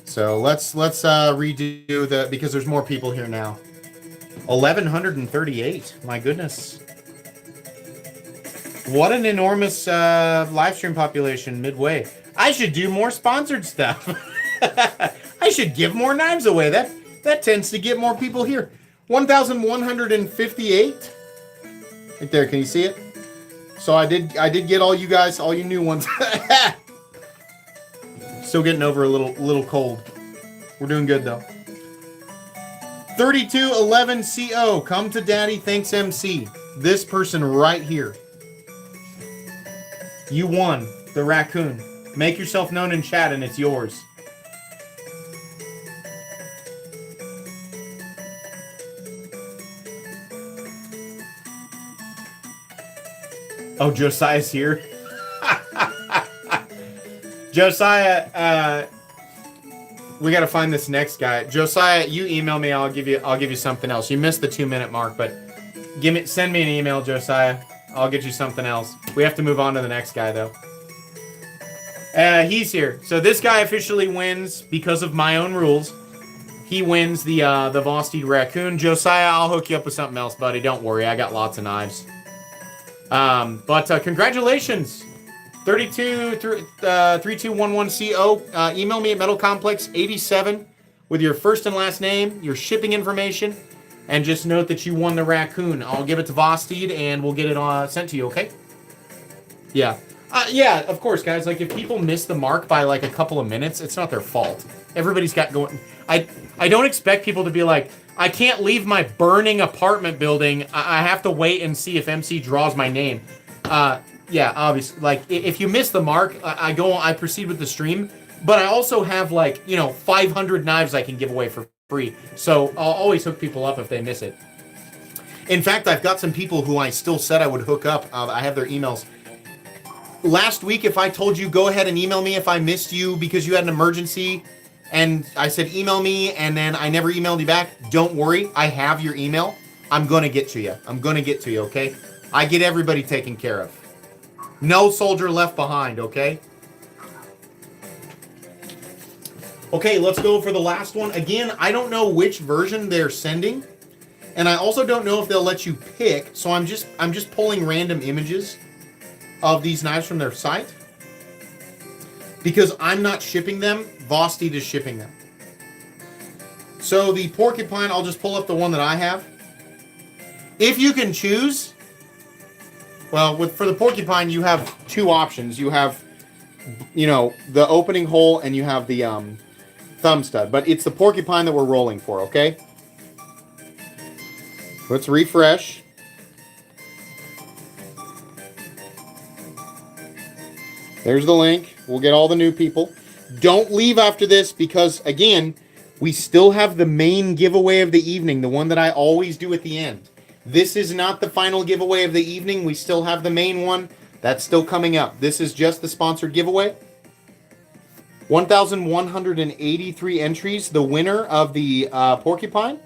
So let's redo the, because there's more people here now. 1,138. My goodness. What an enormous live stream population midway. I should do more sponsored stuff. I should give more knives away. That tends to get more people here. 1,158. Right there, can you see it? So I did get all you guys, all you new ones. Still getting over a little cold. We're doing good though. 3211 CO. Come to Daddy. Thanks MC. This person right here. You won the raccoon. Make yourself known in chat and it's yours. Oh, Josiah's here. Josiah, we got to find this next guy. Josiah, you email me. I'll give you something else. You missed the 2-minute mark, but send me an email, Josiah. I'll get you something else. We have to move on to the next guy though. He's here. So this guy officially wins because of my own rules. He wins the Vosteed raccoon. Josiah, I'll hook you up with something else, buddy. Don't worry, I got lots of knives. But congratulations. 3211CO. Email me at metalcomplex87 with your first and last name, your shipping information, and just note that you won the raccoon. I'll give it to Vosteed and we'll get it sent to you, okay? Yeah. Yeah, of course, guys. Like, if people miss the mark by like a couple of minutes, it's not their fault. Everybody's got going. I don't expect people to be like, I can't leave my burning apartment building. I have to wait and see if MC draws my name. Yeah, obviously. Like, if you miss the mark, I proceed with the stream. But I also have, like, 500 knives I can give away for free. So I'll always hook people up if they miss it. In fact, I've got some people who I still said I would hook up. I have their emails. Last week, if I told you, go ahead and email me if I missed you because you had an emergency, and I said email me, and then I never emailed you back, don't worry. I have your email. I'm going to get to you. Okay? I get everybody taken care of. No soldier left behind, okay? Okay, let's go for the last one. Again, I don't know which version they're sending. And I also don't know if they'll let you pick, so I'm just pulling random images of these knives from their site. Because I'm not shipping them, Vosteed is shipping them. So the porcupine, I'll just pull up the one that I have. If you can choose, well, for the porcupine, you have two options. You have, the opening hole and you have the thumb stud. But it's the porcupine that we're rolling for, okay? Let's refresh. There's the link. We'll get all the new people. Don't leave after this because, again, we still have the main giveaway of the evening, the one that I always do at the end. This is not the final giveaway of the evening. We still have the main one. That's still coming up. This is just the sponsored giveaway. 1,183 entries. The winner of the porcupine.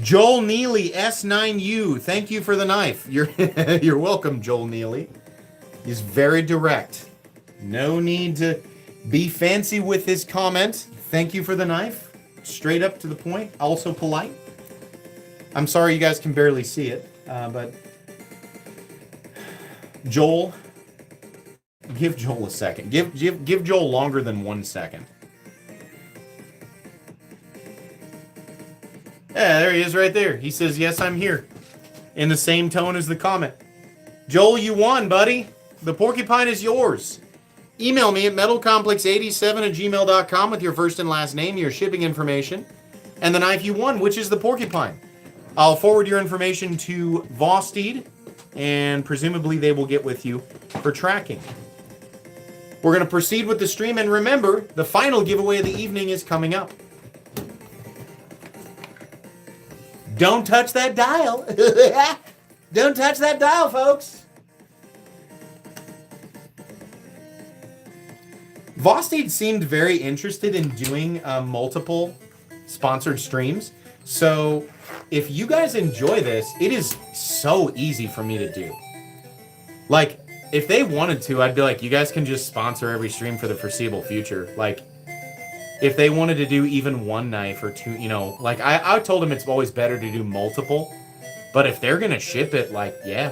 Joel Neely, S9U. Thank you for the knife. You're welcome, Joel Neely. He's very direct. No need to be fancy with his comment. Thank you for the knife. Straight up to the point. Also polite. I'm sorry you guys can barely see it, but Joel, give Joel a second. Give Joel longer than 1 second. Yeah, there he is right there. He says, yes, I'm here. In the same tone as the comment. Joel, you won, buddy. The porcupine is yours. Email me at metalcomplex87@gmail.com with your first and last name, your shipping information, and the knife you won, which is the porcupine. I'll forward your information to Vosteed, and presumably they will get with you for tracking. We're going to proceed with the stream, and remember, the final giveaway of the evening is coming up. Don't touch that dial. Don't touch that dial, folks. Vosteed seemed very interested in doing multiple sponsored streams. So if you guys enjoy this, it is so easy for me to do. Like, if they wanted to, I'd be like, you guys can just sponsor every stream for the foreseeable future. Like, if they wanted to do even one knife or two, like I told them it's always better to do multiple. But if they're going to ship it, like, yeah.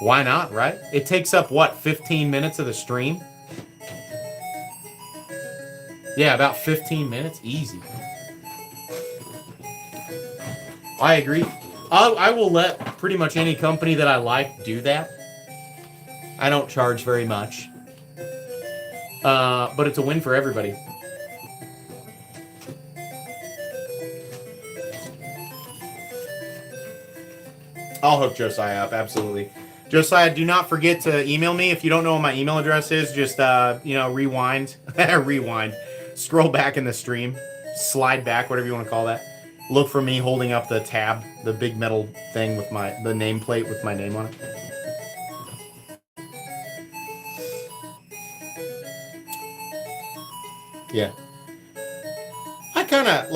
Why not, right? It takes up, 15 minutes of the stream? Yeah, about 15 minutes. Easy. I agree. I will let pretty much any company that I like do that. I don't charge very much. But it's a win for everybody. I'll hook Josiah up, absolutely. Josiah, do not forget to email me. If you don't know what my email address is, just, rewind. Rewind. Scroll back in the stream. Slide back, whatever you want to call that. Look for me holding up the tab, the big metal thing with the nameplate with my name on it. Yeah. I kind of,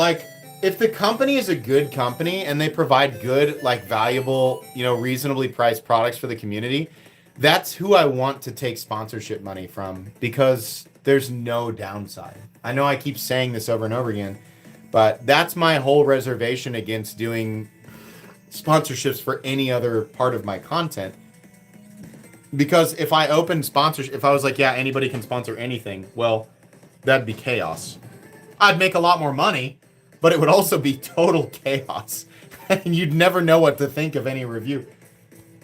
if the company is a good company and they provide good, valuable, reasonably priced products for the community, that's who I want to take sponsorship money from because there's no downside. I know I keep saying this over and over again, but that's my whole reservation against doing sponsorships for any other part of my content. Because if I opened sponsorship, if I was like, yeah, anybody can sponsor anything, well, that'd be chaos. I'd make a lot more money, but it would also be total chaos. And you'd never know what to think of any review.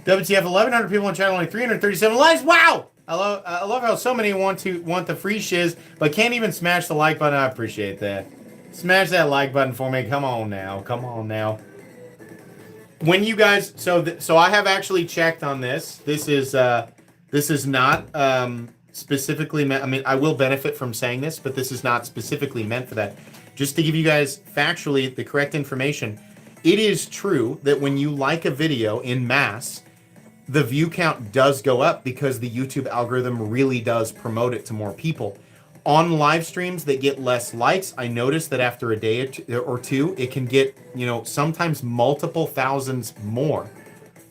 WTF, 1,100 people on channel, only 337 likes. Wow! I love how so many want the free shiz, but can't even smash the like button. I appreciate that. Smash that like button for me. Come on now. Come on now. When you guys, so I have actually checked on this. This is not specifically meant. I mean, I will benefit from saying this, but this is not specifically meant for that. Just to give you guys factually the correct information, it is true that when you like a video in mass, the view count does go up because the YouTube algorithm really does promote it to more people. On live streams that get less likes, I noticed that after a day or two, it can get, sometimes multiple thousands more.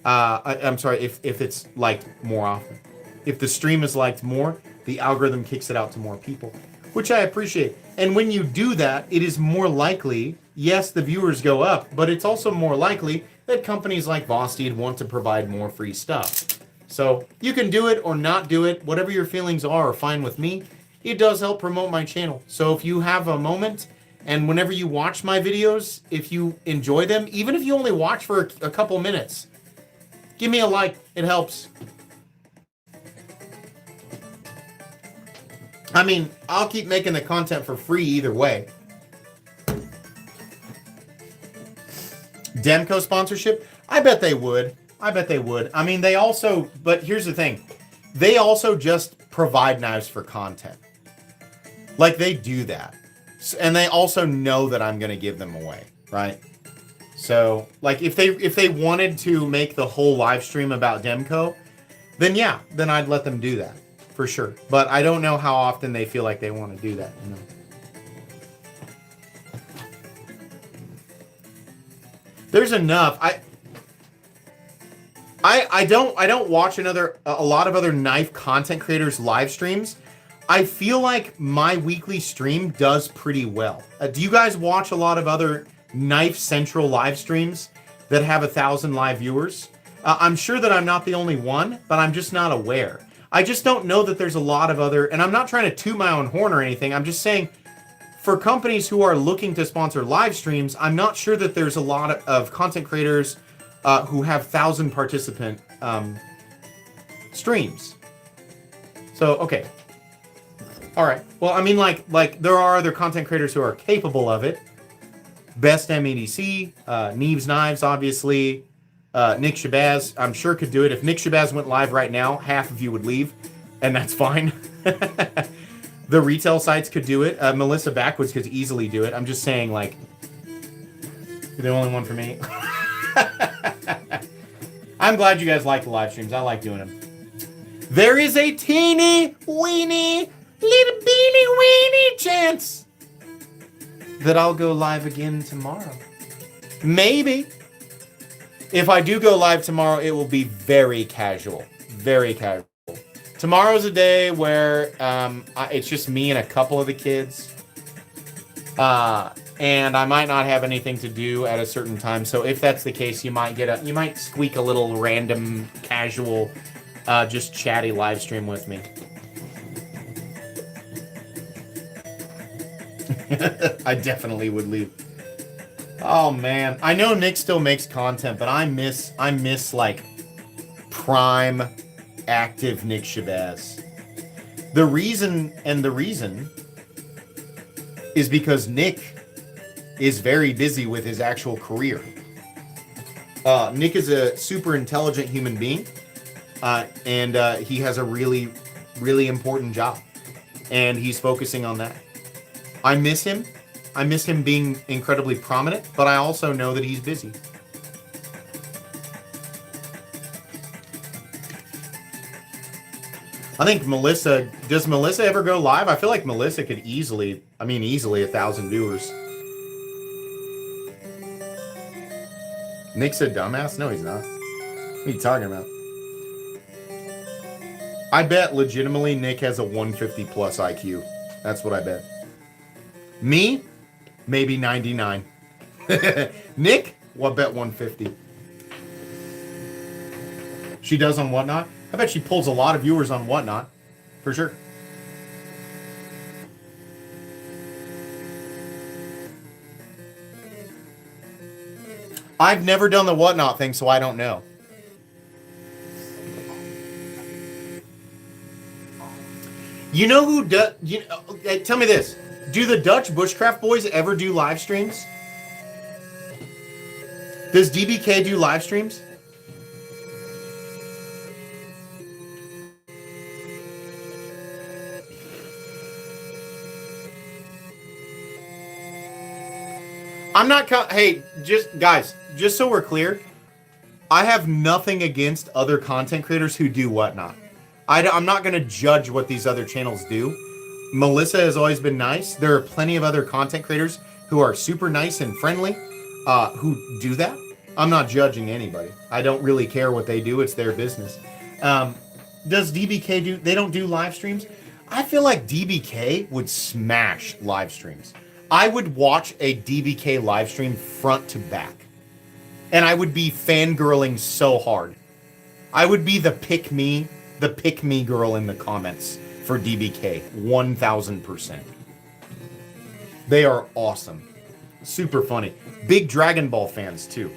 I'm sorry, if it's liked more often. If the stream is liked more, the algorithm kicks it out to more people, which I appreciate. And when you do that, it is more likely, yes, the viewers go up, but it's also more likely that companies like Vosteed want to provide more free stuff. So you can do it or not do it. Whatever your feelings are fine with me. It does help promote my channel. So if you have a moment, and whenever you watch my videos, if you enjoy them, even if you only watch for a couple minutes, give me a like. It helps. I mean, I'll keep making the content for free either way. Demco sponsorship? I bet they would. I bet they would. I mean, they also, but here's the thing. They also just provide knives for content. Like, they do that. And they also know that I'm going to give them away, right? So, like, if they wanted to make the whole live stream about Demco, then yeah, then I'd let them do that, for sure. But I don't know how often they feel like they want to do that, you know. There's enough. I don't watch a lot of other knife content creators live streams. I feel like my weekly stream does pretty well. Do you guys watch a lot of other Knife Central live streams that have 1,000 live viewers? I'm sure that I'm not the only one, but I'm just not aware. I just don't know that there's a lot of other, and I'm not trying to toot my own horn or anything. I'm just saying, for companies who are looking to sponsor live streams, I'm not sure that there's a lot of content creators who have 1,000 participant streams. So, okay. All right. Well, I mean, like there are other content creators who are capable of it. Best MEDC, Neves Knives, obviously. Nick Shabazz, I'm sure could do it. If Nick Shabazz went live right now, half of you would leave, and that's fine. The retail sites could do it. Melissa Backwoods could easily do it. I'm just saying, like, you're the only one for me. I'm glad you guys like the live streams. I like doing them. There is a teeny weeny little beanie weeny chance that I'll go live again tomorrow. Maybe. If I do go live tomorrow, it will be very casual. Very casual. Tomorrow's a day where it's just me and a couple of the kids. And I might not have anything to do at a certain time. So if that's the case, you might squeak a little random, casual, just chatty live stream with me. I definitely would leave. Oh man, I know Nick still makes content, but I miss like prime active Nick Shabazz. The reason is because Nick is very busy with his actual career. Nick is a super intelligent human being, and he has a really, really important job, and he's focusing on that. I miss him. I miss him being incredibly prominent, but I also know that he's busy. I think does Melissa ever go live? I feel like Melissa could easily 1,000 viewers. Nick's a dumbass? No, he's not. What are you talking about? I bet legitimately Nick has a 150 plus IQ. That's what I bet. Me? Maybe 99. Nick? Well, I bet 150. She does on Whatnot? I bet she pulls a lot of viewers on Whatnot. For sure. I've never done the Whatnot thing, so I don't know. You know who does... tell me this. Do the Dutch Bushcraft Boys ever do live streams? Does DBK do live streams? I'm not... Hey, guys, just so we're clear, I have nothing against other content creators who do Whatnot. I'm not going to judge what these other channels do. Melissa has always been nice. There are plenty of other content creators who are super nice and friendly who do that. I'm not judging anybody. I don't really care what they do. It's their business. Does DBK do... They don't do live streams? I feel like DBK would smash live streams. I would watch a DBK live stream front to back. And I would be fangirling so hard. I would be the pick me girl in the comments for DBK. 1000%. They are awesome. Super funny. Big Dragon Ball fans too.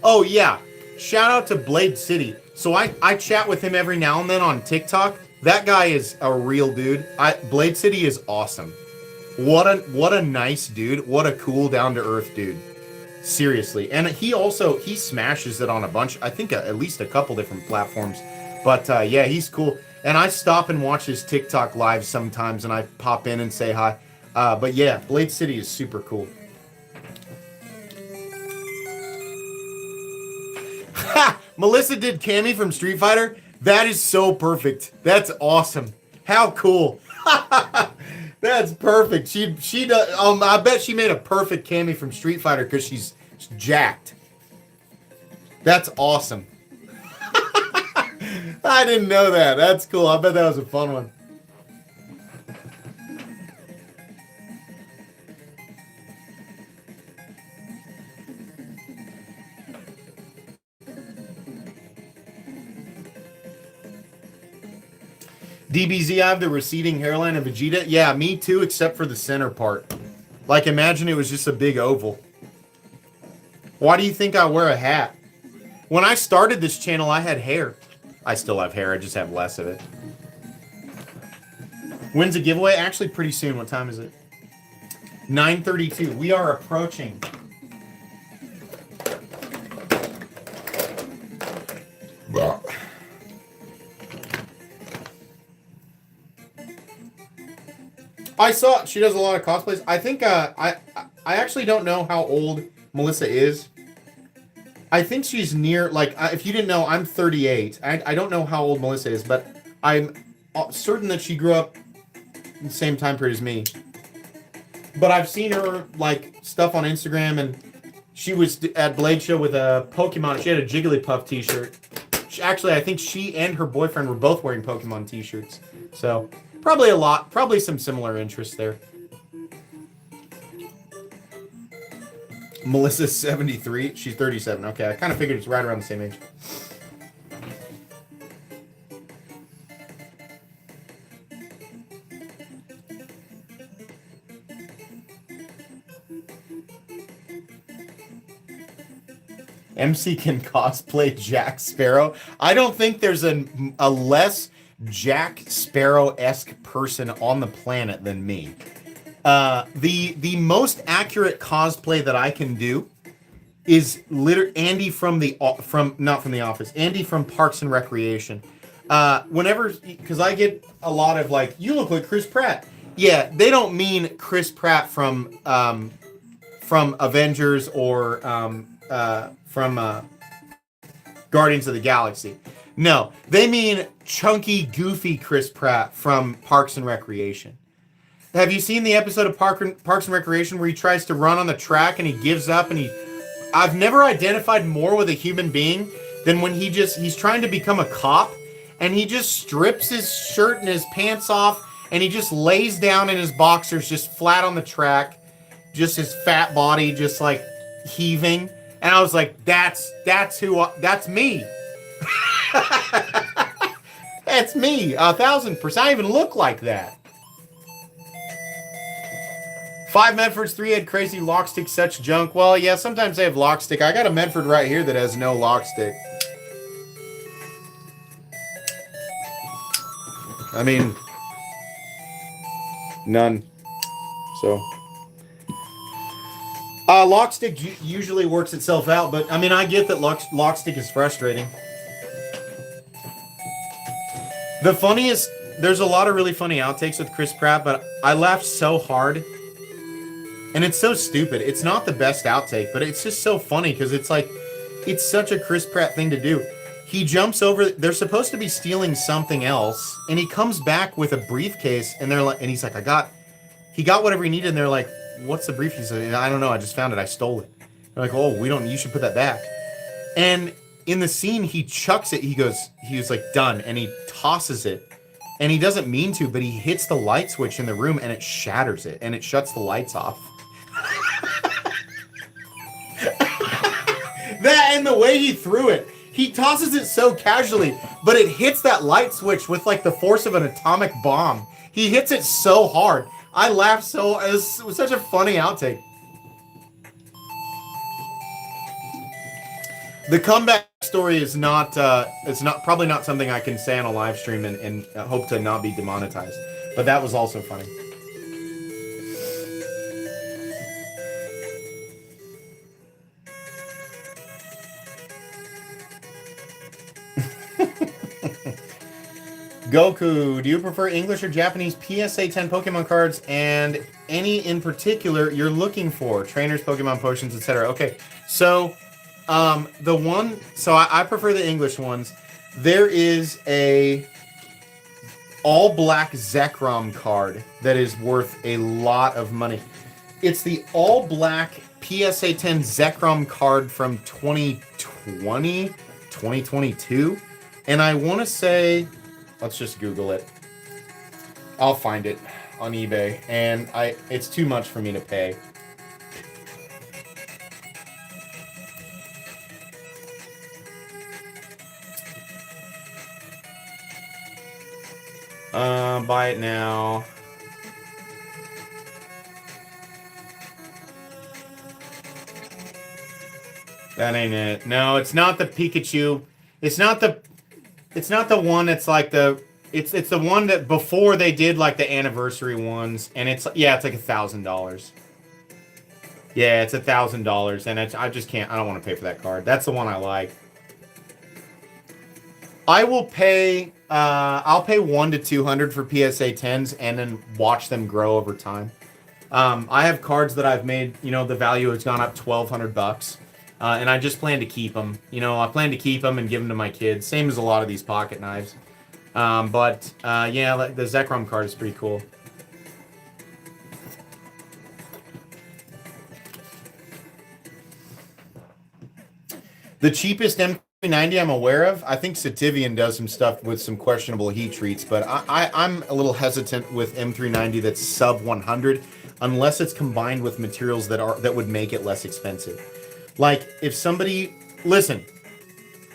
Oh yeah. Shout out to Blade City. So I chat with him every now and then on TikTok. That guy is a real dude. Blade City is awesome. What a nice dude. What a cool down to earth dude. Seriously. And he smashes it on a bunch, I think at least a couple different platforms. But yeah, he's cool. And I stop and watch his TikTok live sometimes and I pop in and say hi. But yeah, Blade City is super cool. Ha! Melissa did Cammy from Street Fighter. That is so perfect. That's awesome. How cool. That's perfect. She does. I bet she made a perfect Cammy from Street Fighter because she's jacked. That's awesome. I didn't know that. That's cool. I bet that was a fun one. DBZ, I have the receding hairline of Vegeta. Yeah, me too, except for the center part. Like, imagine it was just a big oval. Why do you think I wear a hat? When I started this channel, I had hair. I still have hair, I just have less of it. When's the giveaway? Actually, pretty soon. What time is it? 9:32. We are approaching. Well, I saw she does a lot of cosplays. I think I actually don't know how old Melissa is. I think she's near, like, if you didn't know, I'm 38. I don't know how old Melissa is, but I'm certain that she grew up in the same time period as me. But I've seen her, like, stuff on Instagram, and she was at Blade Show with a Pokemon. She had a Jigglypuff t-shirt. Actually, I think she and her boyfriend were both wearing Pokemon t-shirts. So, probably some similar interests there. Melissa's 73. She's 37. Okay, I kind of figured it's right around the same age. MC can cosplay Jack Sparrow. I don't think there's a less Jack Sparrow-esque person on the planet than me. The most accurate cosplay that I can do is Andy not from The Office, Andy from Parks and Recreation. Because I get a lot of like, you look like Chris Pratt. Yeah, they don't mean Chris Pratt from Avengers or from Guardians of the Galaxy. No, they mean chunky, goofy Chris Pratt from Parks and Recreation. Have you seen the episode of Parks and Recreation where he tries to run on the track and he gives up and I've never identified more with a human being than when he's trying to become a cop and he just strips his shirt and his pants off and he just lays down in his boxers just flat on the track, just his fat body just like heaving. And I was like, that's me. That's me, 1000%. I even look like that. 5 Medfords, 3 had crazy lock stick, such junk. Well, yeah, sometimes they have lock stick. I got a Medford right here that has no lock stick. I mean, none. So, lock stick usually works itself out, but I mean, I get that lock stick is frustrating. The funniest, there's a lot of really funny outtakes with Chris Pratt, but I laughed so hard. And it's so stupid. It's not the best outtake, but it's just so funny because it's like, it's such a Chris Pratt thing to do. He jumps over, they're supposed to be stealing something else, and he comes back with a briefcase, and they're like, and he's like, he got whatever he needed, and they're like, what's the briefcase? I don't know, I just found it, I stole it. They're like, oh, you should put that back. And in the scene, he chucks it. He was like, done. And he tosses it. And he doesn't mean to, but he hits the light switch in the room and it shatters it. And it shuts the lights off. That and the way he threw it. He tosses it so casually, but it hits that light switch with like the force of an atomic bomb. He hits it so hard. I laughed so. It was such a funny outtake. The comeback story is not. It's not probably not something I can say on a live stream and hope to not be demonetized. But that was also funny. Goku, do you prefer English or Japanese PSA 10 Pokemon cards, and any in particular you're looking for? Trainers, Pokemon potions, etc. Okay, so I prefer the English ones. There is a all black Zekrom card that is worth a lot of money. It's the all black PSA 10 Zekrom card from 2020, 2022, and I want to say. Let's just Google it. I'll find it on eBay, and it's too much for me to pay. Buy it now. That ain't it. No, it's not the Pikachu. It's not the one that's like it's the one that before they did like the anniversary ones, and it's like $1,000. Yeah, it's $1,000, and I just can't. I don't want to pay for that card. That's the one I like. I will pay. I'll pay $100 to $200 for PSA 10s, and then watch them grow over time. I have cards that I've made. The value has gone up $1,200. And I just plan to keep them. I plan to keep them and give them to my kids. Same as a lot of these pocket knives. Yeah, the Zekrom card is pretty cool. The cheapest M390 I'm aware of, I think Sativian does some stuff with some questionable heat treats, but I'm a little hesitant with M390 that's sub 100, unless it's combined with materials that would make it less expensive. Like, if somebody... Listen,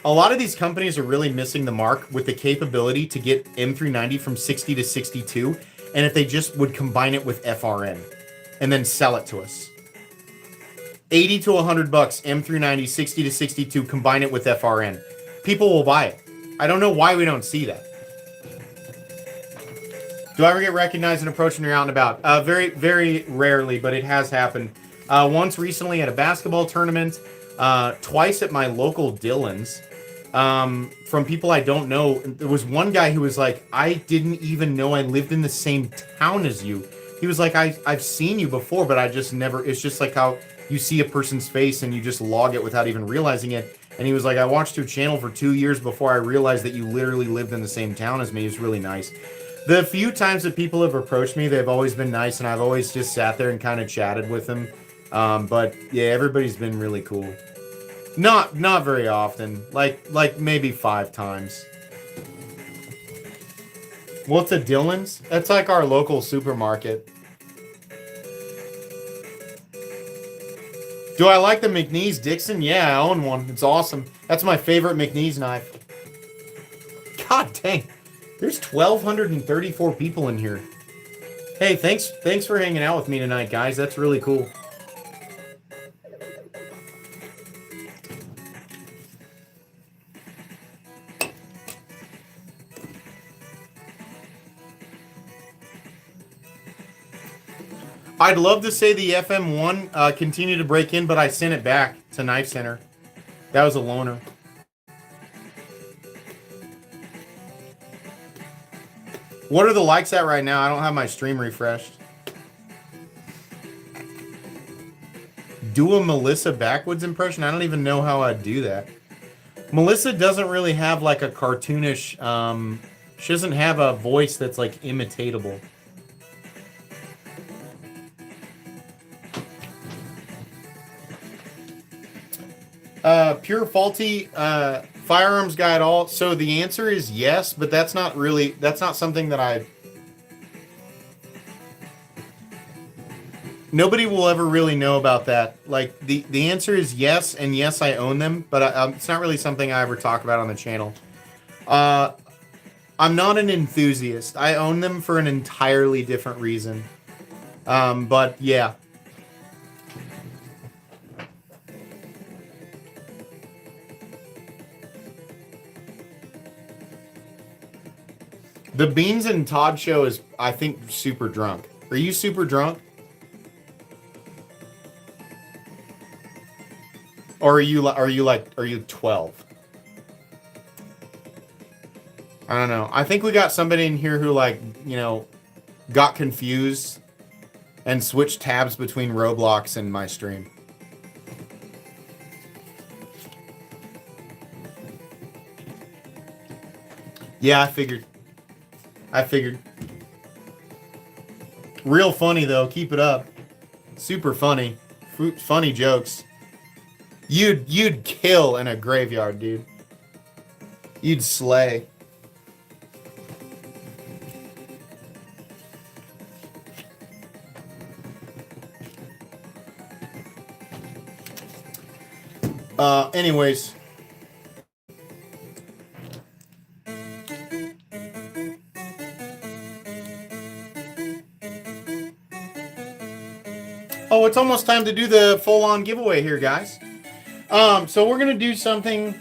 a lot of these companies are really missing the mark with the capability to get M390 from 60 to 62, and if they just would combine it with FRN, and then sell it to us. 80 to 100 bucks, M390, 60 to 62, combine it with FRN. People will buy it. I don't know why we don't see that. Do I ever get recognized and approached when you're out and about? Very, very rarely, but it has happened. Once recently at a basketball tournament, twice at my local Dillon's, from people I don't know. There was one guy who was like, I didn't even know I lived in the same town as you. He was like, I've seen you before, but I just never, it's just like how you see a person's face and you just log it without even realizing it. And he was like, I watched your channel for 2 years before I realized that you literally lived in the same town as me. It was really nice. The few times that people have approached me, they've always been nice, and I've always just sat there and kind of chatted with them. But yeah, everybody's been really cool. Not very often. Like maybe 5 times. What's a Dillon's? That's like our local supermarket. Do I like the McNeese Dixon? Yeah, I own one. It's awesome. That's my favorite McNeese knife. God dang. There's 1,234 people in here. Hey, thanks for hanging out with me tonight, guys. That's really cool. I'd love to say the FM1 continued to break in, but I sent it back to Knife Center. That was a loaner. What are the likes at right now? I don't have my stream refreshed. Do a Melissa Backwoods impression? I don't even know how I'd do that. Melissa doesn't really have like a cartoonish... she doesn't have a voice that's like imitatable. Pure faulty firearms guide all. So the answer is yes, but that's not something that nobody will ever really know about that. Like the answer is yes, and yes, I own them, but it's not really something I ever talk about on the channel. I'm not an enthusiast. I own them for an entirely different reason. But yeah. The Beans and Todd show is, I think, super drunk. Are you super drunk? Or are you 12? I don't know. I think we got somebody in here who, like, you know, got confused and switched tabs between Roblox and my stream. Yeah, I figured. Real funny, though. Keep it up. Super funny. Funny jokes. You'd kill in a graveyard, dude. You'd slay. Anyways. Oh, it's almost time to do the full-on giveaway here, guys. So we're going to do something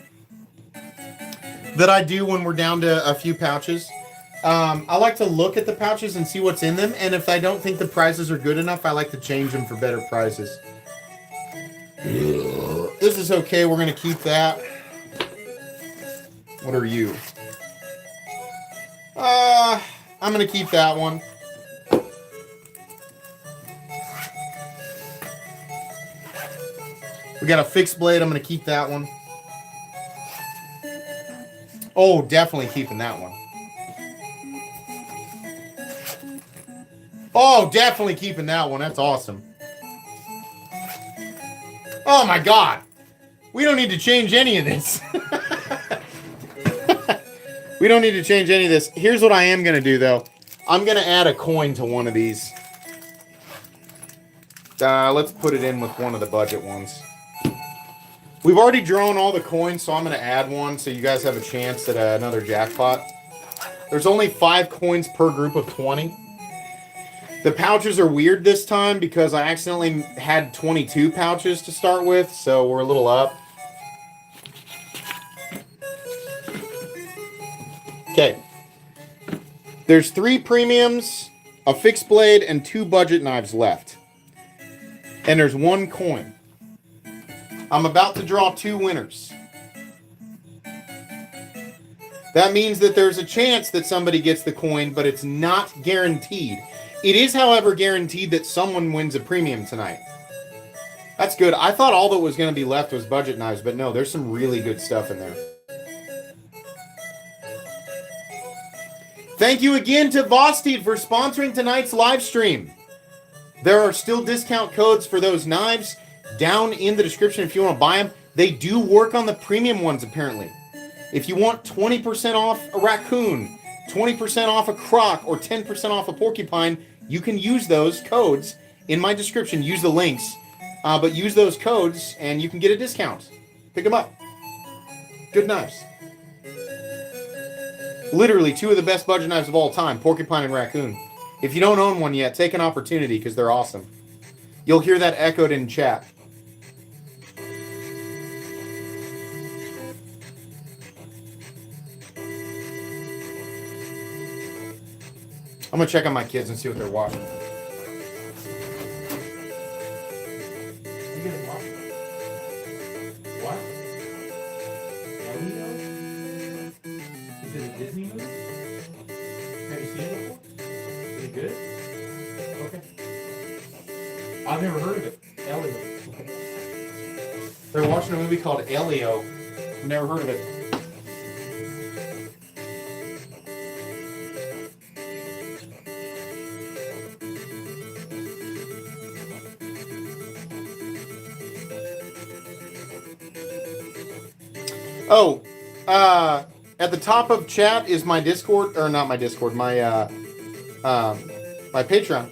that I do when we're down to a few pouches. I like to look at the pouches and see what's in them, and if I don't think the prizes are good enough, I like to change them for better prizes. This is okay. We're going to keep that. What are you? I'm going to keep that one. We got a fixed blade. I'm going to keep that one. Oh, definitely keeping that one. Oh, definitely keeping that one. That's awesome. Oh my God. We don't need to change any of this. We don't need to change any of this. Here's what I am going to do, though. I'm going to add a coin to one of these. Let's put it in with one of the budget ones. We've already drawn all the coins, so I'm going to add one so you guys have a chance at another jackpot. There's only 5 coins per group of 20. The pouches are weird this time because I accidentally had 22 pouches to start with, so we're a little up. Okay. There's 3 premiums, a fixed blade, and 2 budget knives left. And there's 1 coin. I'm about to draw 2 winners. That means that there's a chance that somebody gets the coin, but it's not guaranteed. It is, however, guaranteed that someone wins a premium tonight. That's good. I thought all that was going to be left was budget knives, but no, there's some really good stuff in there. Thank you again to Vosteed for sponsoring tonight's live stream. There are still discount codes for those knives down in the description if you want to buy them. They do work on the premium ones, apparently. If you want 20% off a raccoon, 20% off a croc, or 10% off a porcupine, you can use those codes in my description. Use the links, but use those codes and you can get a discount. Pick them up. Good knives. Literally 2 of the best budget knives of all time, porcupine and raccoon. If you don't own one yet, take an opportunity because they're awesome. You'll hear that echoed in chat. I'm going to check on my kids and see what they're watching. You guys watching? What? Elio? Is it a Disney movie? Have you seen it before? Is it good? Okay. I've never heard of it. Elio. Okay. They're watching a movie called Elio. I've never heard of it. Oh, at the top of chat is my Discord, or not my Discord, my Patreon.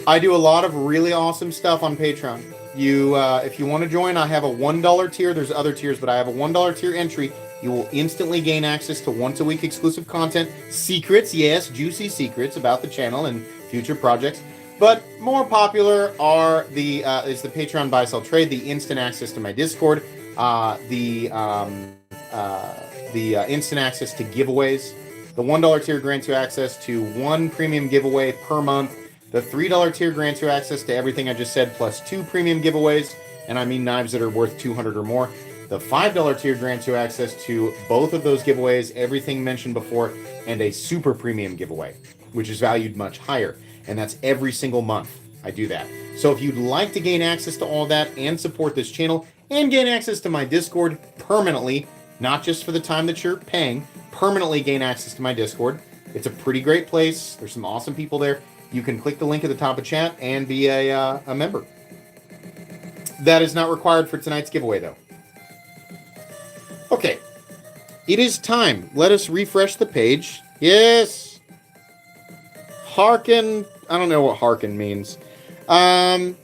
I do a lot of really awesome stuff on Patreon. If you want to join, I have a $1 tier. There's other tiers, but I have a $1 tier entry. You will instantly gain access to once a week exclusive content, secrets, yes, juicy secrets about the channel and future projects. But more popular are is the Patreon buy sell trade, the instant access to my Discord, the instant access to giveaways. The $1 tier grants you access to one premium giveaway per month. The $3 tier grants you access to everything I just said, plus 2 premium giveaways, and I mean knives that are worth $200 or more. The $5 tier grants you access to both of those giveaways, everything mentioned before, and a super premium giveaway, which is valued much higher. And that's every single month I do that. So if you'd like to gain access to all that and support this channel and gain access to my Discord permanently, not just for the time that you're paying, permanently gain access to my Discord. It's a pretty great place. There's some awesome people there. You can click the link at the top of chat and be a member. That is not required for tonight's giveaway, though. Okay. It is time. Let us refresh the page. Yes. Hearken. I don't know what hearken means. There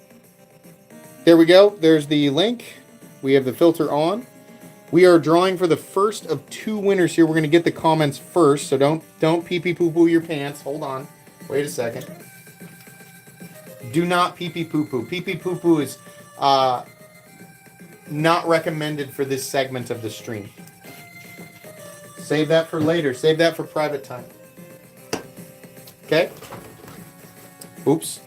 we go. There's the link. We have the filter on. We are drawing for the first of 2 winners here. We're going to get the comments first, so don't pee-pee-poo-poo your pants. Hold on. Wait a second. Do not pee-pee-poo-poo. Pee-pee-poo-poo is not recommended for this segment of the stream. Save that for later. Save that for private time. Okay? Oops.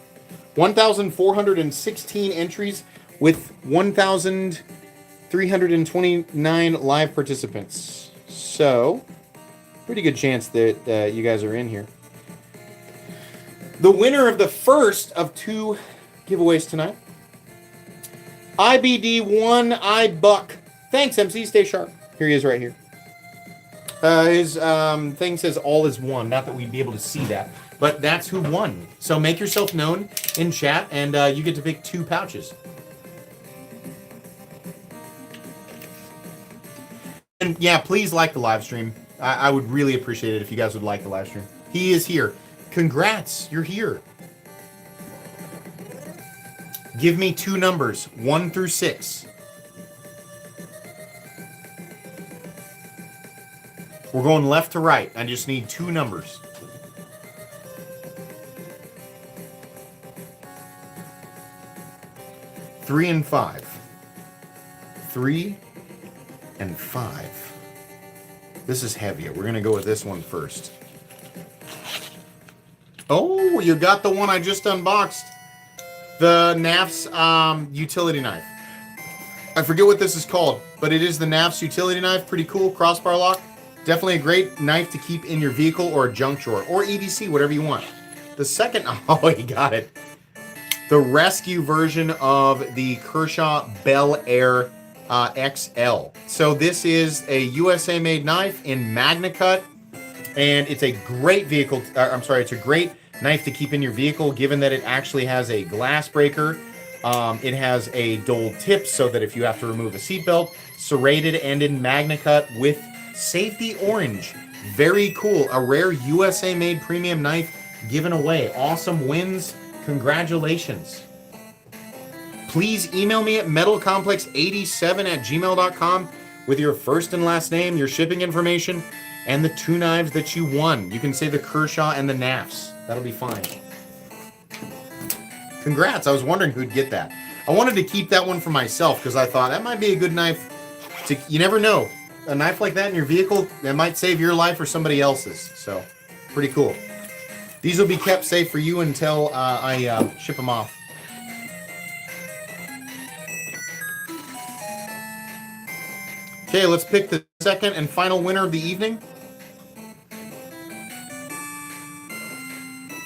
1,416 entries with 1,329 live participants. So, pretty good chance that you guys are in here. The winner of the first of 2 giveaways tonight, IBD1 iBuck. Thanks, MC. Stay sharp. Here he is right here. His thing says all is one. Not that we'd be able to see that, but that's who won. So make yourself known in chat, and you get to pick 2 pouches. And yeah, please like the live stream. I would really appreciate it if you guys would like the live stream. He is here. Congrats, you're here. Give me 2 numbers, 1 through 6. We're going left to right. I just need 2 numbers. Three and 5. 3 and 5. This is heavier. We're going to go with this one first. Oh, you got the one I just unboxed. The NAF's utility knife. I forget what this is called, but it is the NAF's utility knife. Pretty cool. Crossbar lock. Definitely a great knife to keep in your vehicle or a junk drawer. Or EDC, whatever you want. The second... Oh, you got it. The rescue version of the Kershaw Bel Air XL. So this is a USA-made knife in Magna Cut. And it's a great vehicle... it's a great knife to keep in your vehicle, given that it actually has a glass breaker. It has a dual tip so that if you have to remove a seatbelt, serrated and in Magna Cut with safety orange. Very cool. A rare USA-made premium knife given away. Awesome wins. Congratulations. Please email me at metalcomplex87@gmail.com with your first and last name, your shipping information, and the 2 knives that you won. You can say the Kershaw and the NAFs. That'll be fine. Congrats. I was wondering who'd get that. I wanted to keep that one for myself because I thought that might be a good knife. You never know. A knife like that in your vehicle, that might save your life or somebody else's. So, pretty cool. These will be kept safe for you until I ship them off. Okay, let's pick the second and final winner of the evening.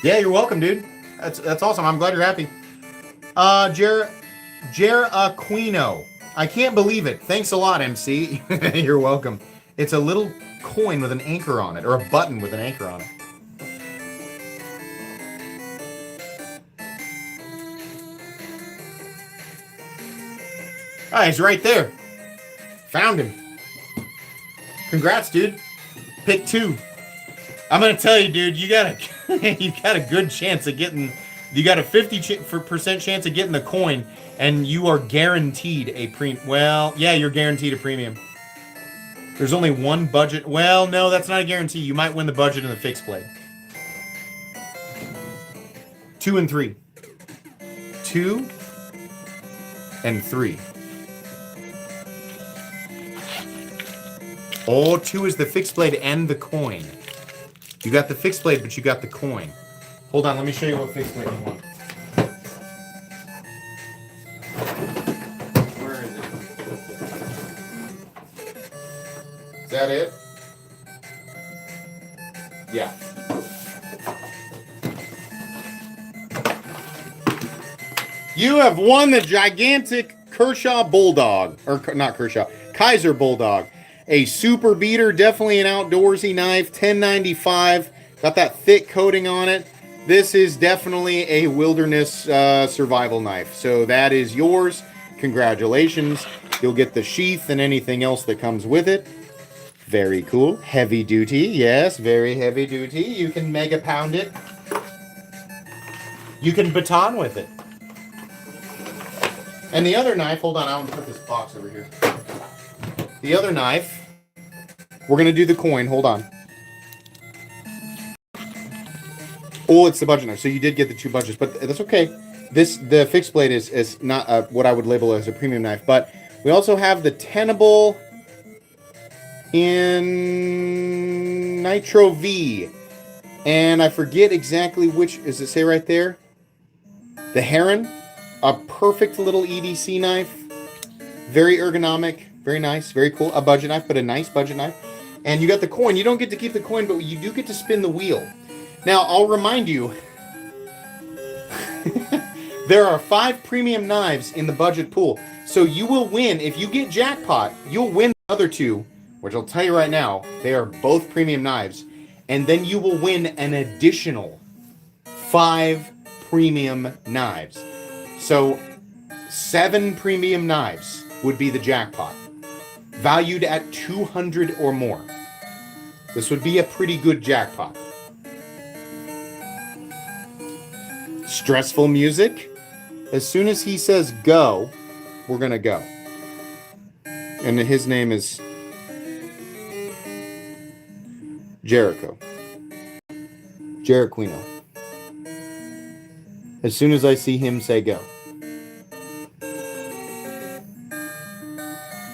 Yeah, you're welcome, dude. That's awesome. I'm glad you're happy. Jer Aquino. I can't believe it. Thanks a lot, MC. You're welcome. It's a little coin with an anchor on it, or a button with an anchor on it. Ah, he's right there. Found him. Congrats, dude. Pick 2. I'm gonna tell you, dude. You got a good chance of getting. You got a 50% chance of getting the coin, and you are guaranteed a premium. Well, yeah, you're guaranteed a premium. There's only one budget. Well, no, that's not a guarantee. You might win the budget and the fixed blade. 2 and 3. 2 and 3. Oh, 2 is the fixed blade and the coin. You got the fixed blade, but you got the coin. Hold on, let me show you what fixed blade you want. Where is it? Is that it? Yeah. You have won the gigantic Kershaw Bulldog. Or not Kershaw. Kaiser Bulldog. A super beater, definitely an outdoorsy knife. $10.95. Got that thick coating on it. This is definitely a wilderness survival knife. So that is yours. Congratulations. You'll get the sheath and anything else that comes with it. Very cool. Heavy duty. Yes, very heavy duty. You can mega pound it. You can baton with it. And the other knife, hold on, I want to put this box over here. The other knife, we're going to do the coin. Hold on. Oh, it's the budget knife. So you did get the 2 budgets, but that's okay. The fixed blade is not what I would label as a premium knife. But we also have the Tenable in Nitro V. And I forget exactly which, does it say right there? The Heron. A perfect little EDC knife. Very ergonomic. Very nice. Very cool. A budget knife, but a nice budget knife. And you got the coin. You don't get to keep the coin, but you do get to spin the wheel. Now, I'll remind you, there are 5 premium knives in the budget pool. So you will win. If you get jackpot, you'll win the other 2, which I'll tell you right now, they are both premium knives. And then you will win an additional 5 premium knives. So 7 premium knives would be the jackpot, valued at 200 or more. This would be a pretty good jackpot. Stressful music. As soon as he says go, we're going to go. And his name is Jericho. Jeriquino. As soon as I see him say go.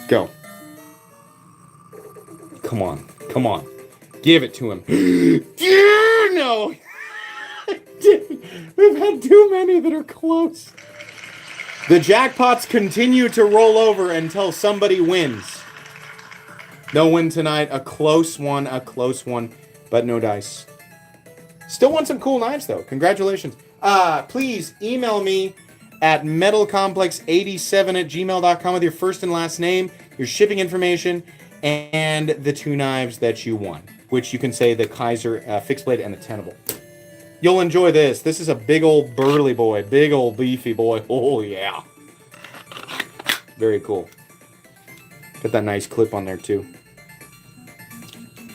Go. Come on. Come on. Give it to him. No! We've had too many that are close. The jackpots continue to roll over until somebody wins. No win tonight. A close one, but no dice. Still want some cool knives, though. Congratulations. Please email me at metalcomplex87@gmail.com with your first and last name, your shipping information, and the 2 knives that you won, which you can say the Kaiser fixed blade and the Tenable. You'll enjoy this. This is a big old burly boy, big old beefy boy. Oh yeah, very cool. Put that nice clip on there too.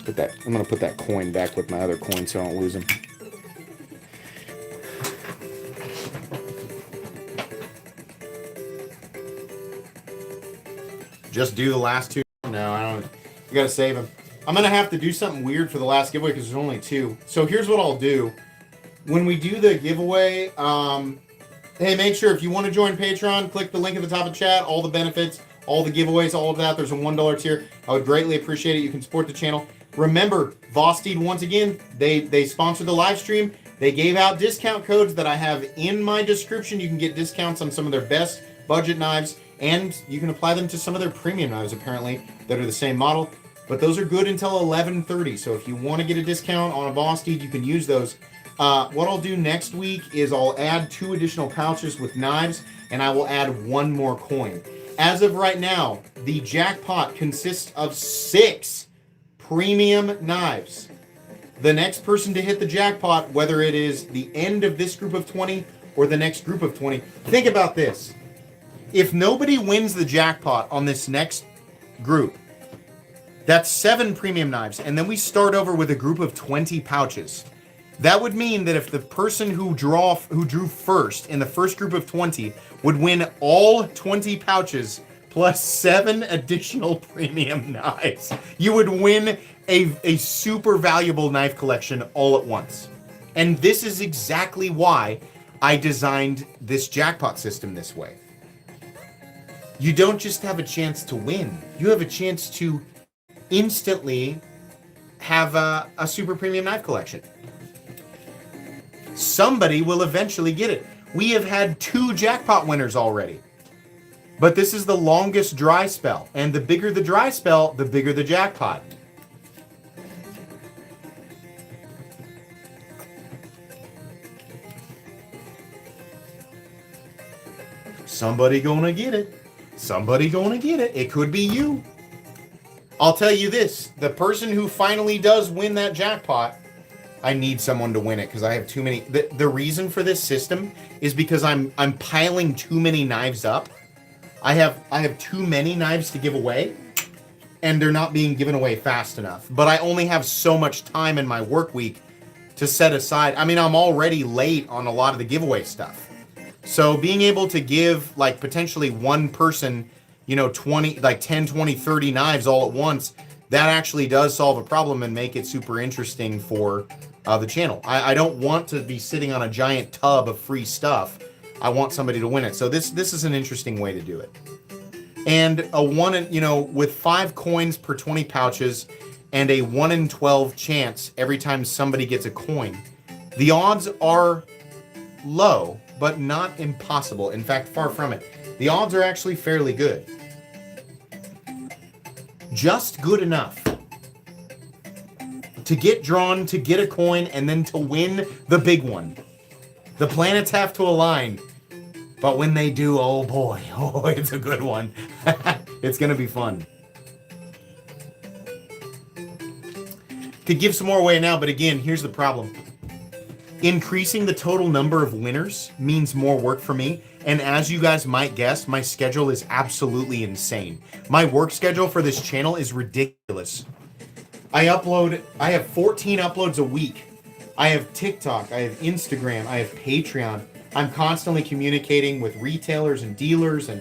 Put that. I'm gonna put that coin back with my other coin so I don't lose them. Just do the last 2. No, I don't. You gotta save them. I'm gonna have to do something weird for the last giveaway because there's only 2. So here's what I'll do. When we do the giveaway, hey, make sure if you want to join Patreon, click the link at the top of the chat. All the benefits, all the giveaways, all of that. There's a $1 tier. I would greatly appreciate it. You can support the channel. Remember, Vosteed, once again, they sponsored the live stream. They gave out discount codes that I have in my description. You can get discounts on some of their best budget knives, and you can apply them to some of their premium knives, apparently, that are the same model. But those are good until 11:30. So if you want to get a discount on a Vosteed, you can use those. What I'll do next week is I'll add 2 additional pouches with knives, and I will add 1 more coin. As of right now, the jackpot consists of 6 premium knives. The next person to hit the jackpot, whether it is the end of this group of 20 or the next group of 20, think about this. If nobody wins the jackpot on this next group, That's 7 premium knives, and then we start over with a group of 20 pouches. That would mean that if the person who drew first in the first group of 20 would win all 20 pouches plus 7 additional premium knives, you would win a super valuable knife collection all at once. And this is exactly why I designed this jackpot system this way. You don't just have a chance to win, you have a chance to instantly have a super premium knife collection. Somebody will eventually get it. We have had 2 jackpot winners already. But this is the longest dry spell. And the bigger the dry spell, the bigger the jackpot. Somebody gonna get it. Somebody gonna get it. It could be you. I'll tell you this. The person who finally does win that jackpot, I need someone to win it because I have too many. The reason for this system is because I'm piling too many knives up. I have too many knives to give away, and they're not being given away fast enough. But I only have so much time in my work week to set aside. I mean, I'm already late on a lot of the giveaway stuff. So being able to give like potentially one person, 20, like 10, 20, 30 knives all at once, that actually does solve a problem and make it super interesting for the channel. I don't want to be sitting on a giant tub of free stuff. I want somebody to win it. So this is an interesting way to do it. And a 1 in, with 5 coins per 20 pouches and a 1 in 12 chance every time somebody gets a coin. The odds are low, but not impossible. In fact, far from it. The odds are actually fairly good. Just good enough to get drawn, to get a coin, and then to win the big one. The planets have to align, but when they do, oh boy, oh, it's a good one. It's gonna be fun. Could give some more away now, but again, here's the problem. Increasing the total number of winners means more work for me, and as you guys might guess, my schedule is absolutely insane. My work schedule for this channel is ridiculous. I have 14 uploads a week. I have TikTok, I have Instagram, I have Patreon. I'm constantly communicating with retailers and dealers, and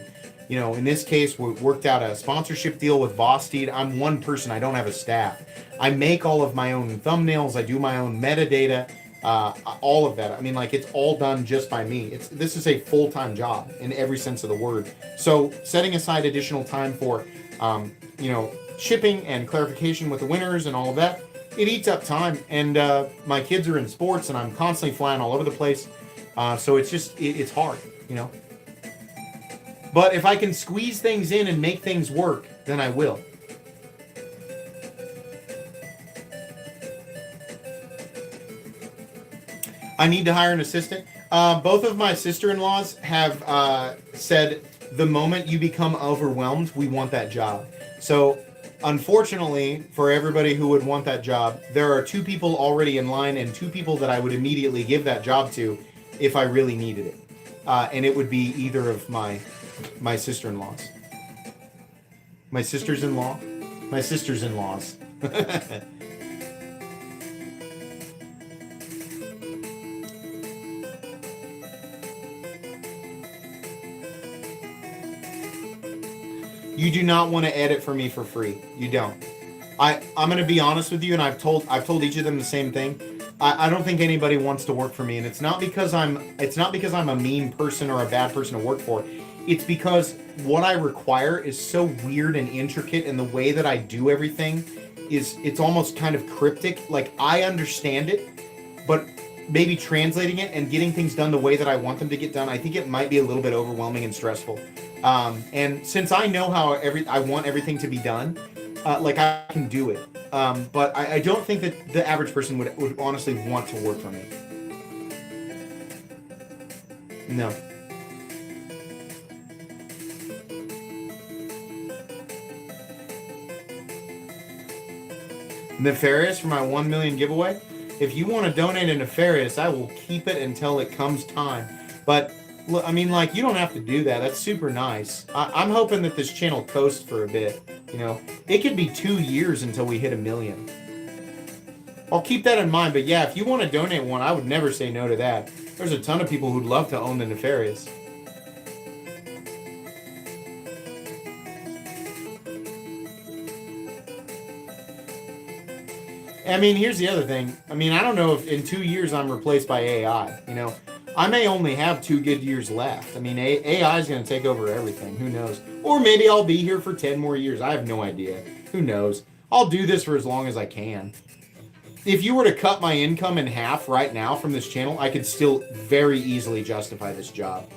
in this case, we worked out a sponsorship deal with Vosteed. I'm one person, I don't have a staff. I make all of my own thumbnails, I do my own metadata. All of that. I mean, like, it's all done just by me. This is a full-time job in every sense of the word. So setting aside additional time for, shipping and clarification with the winners and all of that, it eats up time. And my kids are in sports, and I'm constantly flying all over the place. So it's just, it's hard, But if I can squeeze things in and make things work, then I will. I need to hire an assistant. Both of my sister-in-laws have said the moment you become overwhelmed, we want that job. So unfortunately, for everybody who would want that job, there are 2 people already in line and 2 people that I would immediately give that job to if I really needed it. And it would be either of my sister-in-laws. My sisters-in-law? My sisters-in-laws. You do not want to edit for me for free. You don't. I'm going to be honest with you, and I've told each of them the same thing. I don't think anybody wants to work for me, and it's not because I'm a mean person or a bad person to work for. It's because what I require is so weird and intricate, and the way that I do everything it's almost kind of cryptic. Like, I understand it, but maybe translating it and getting things done the way that I want them to get done, I think it might be a little bit overwhelming and stressful. And since I know how I want everything to be done, I can do it. But I don't think that the average person would honestly want to work for me. No. Nefarious for my 1 million giveaway. If you want to donate a Nefarious, I will keep it until it comes time. But look, I mean, like, you don't have to do that. That's super nice. I'm hoping that this channel coasts for a bit. You know, it could be 2 years until we hit 1 million. I'll keep that in mind, but yeah, if you want to donate one, I would never say no to that. There's a ton of people who'd love to own the Nefarious. I mean, here's the other thing. I mean, I don't know if in 2 years I'm replaced by AI, you know. I may only have 2 good years left. I mean, AI is going to take over everything. Who knows? Or maybe I'll be here for 10 more years. I have no idea. Who knows? I'll do this for as long as I can. If you were to cut my income in half right now from this channel, I could still very easily justify this job.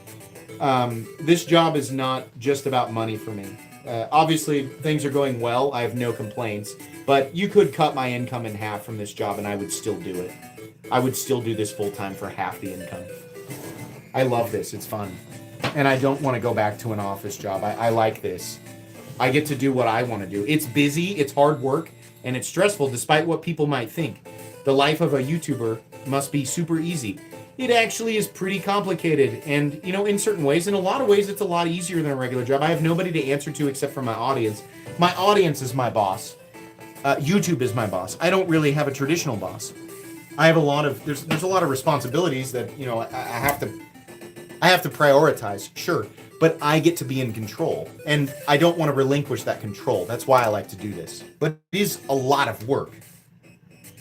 This job is not just about money for me. Obviously, things are going well. I have no complaints. But you could cut my income in half from this job and I would still do it. I would still do this full-time for half the income. I love this. It's fun. And I don't want to go back to an office job. I like this. I get to do what I want to do. It's busy, it's hard work, and it's stressful despite what people might think. The life of a YouTuber must be super easy. It actually is pretty complicated. And, you know, in certain ways, in a lot of ways, it's a lot easier than a regular job. I have nobody to answer to except for my audience. My audience is my boss. YouTube is my boss. I don't really have a traditional boss. I have a lot of there's a lot of responsibilities that, you know, I have to prioritize, sure, but I get to be in control, and I don't want to relinquish that control. That's why I like to do this. But it is a lot of work,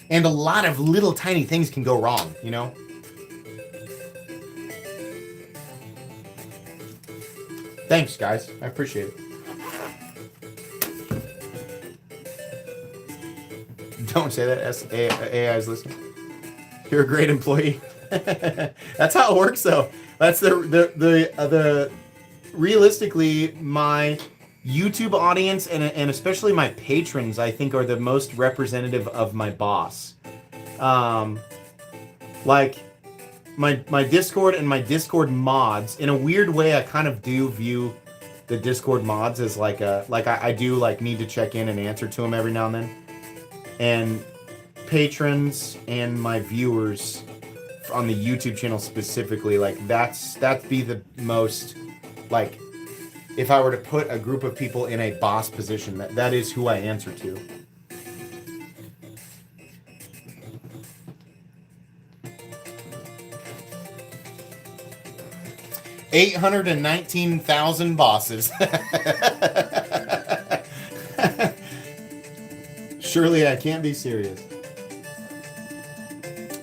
and a lot of little tiny things can go wrong, you know. Thanks, guys. I appreciate it. Don't say that. AI is listening. You're a great employee. That's how it works, though. That's the realistically, my YouTube audience and especially my patrons, I think, are the most representative of my boss. Like my Discord and my Discord mods. In a weird way, I kind of do view the Discord mods as like I do like need to check in and answer to them every now and then. And patrons and my viewers on the YouTube channel specifically, like that'd be the most, like, if I were to put a group of people in a boss position, that is who I answer to. $819,000 bosses. Surely I can't be serious.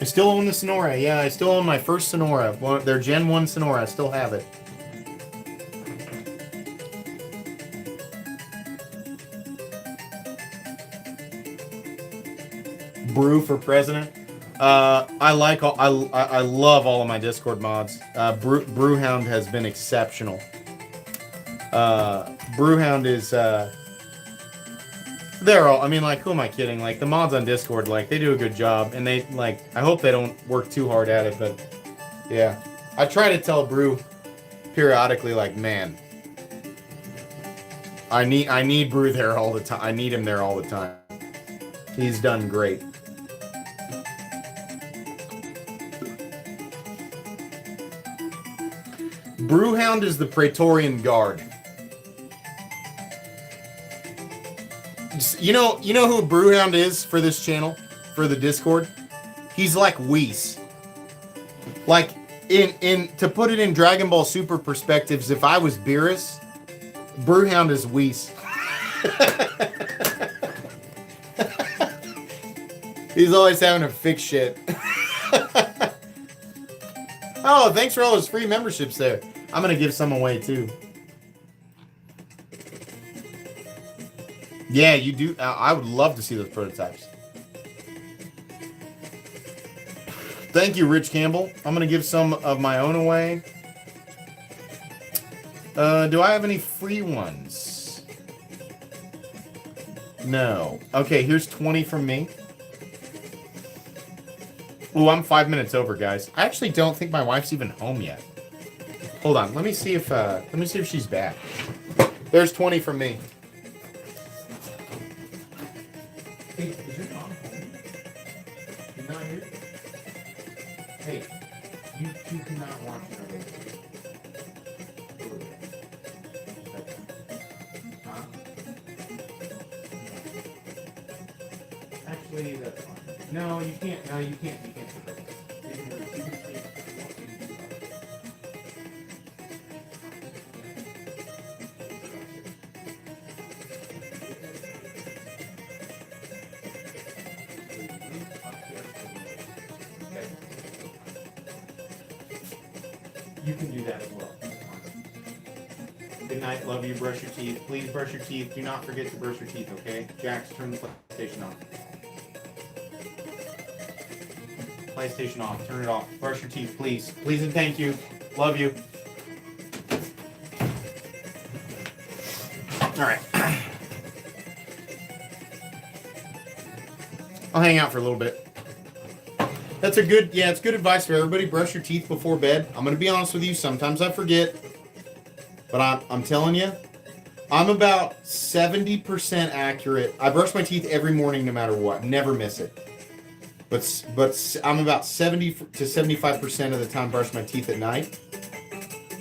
I still own the Sonora. Yeah, I still own my first Sonora. Their Gen 1 Sonora. I still have it. Brew for president. I love all of my Discord mods. Brewhound has been exceptional. Brewhound is they're all, I mean, like, who am I kidding? Like, the mods on Discord, like, they do a good job, and they, like, I hope they don't work too hard at it, but, yeah. I try to tell Brew periodically, like, man, I need Brew there all the time. I need him there all the time. He's done great. Brewhound is the Praetorian Guard. You know who Brewhound is for this channel, for the Discord? He's like Whis. Like, to put it in Dragon Ball Super perspectives, if I was Beerus, Brewhound is Whis. He's always having to fix shit. Oh, thanks for all those free memberships there. I'm gonna give some away too. Yeah, you do. I would love to see those prototypes. Thank you, Rich Campbell. I'm going to give some of my own away. Do I have any free ones? No. Okay, here's 20 from me. Ooh, I'm 5 minutes over, guys. I actually don't think my wife's even home yet. Hold on. Let me see if she's back. There's 20 from me. Hey, is your mom home? She's not here? Hey, you cannot watch it. Huh? way, that's fine. No, you can't. No, you can't. You can't. You can do that as well. Good night. Love you. Brush your teeth. Please brush your teeth. Do not forget to brush your teeth, okay? Jax, turn the PlayStation off. PlayStation off. Turn it off. Brush your teeth, please. Please and thank you. Love you. All right. I'll hang out for a little bit. That's a good, it's good advice for everybody. Brush your teeth before bed. I'm going to be honest with you. Sometimes I forget. But I'm telling you, I'm about 70% accurate. I brush my teeth every morning no matter what. Never miss it. But I'm about 70 to 75% of the time brush my teeth at night.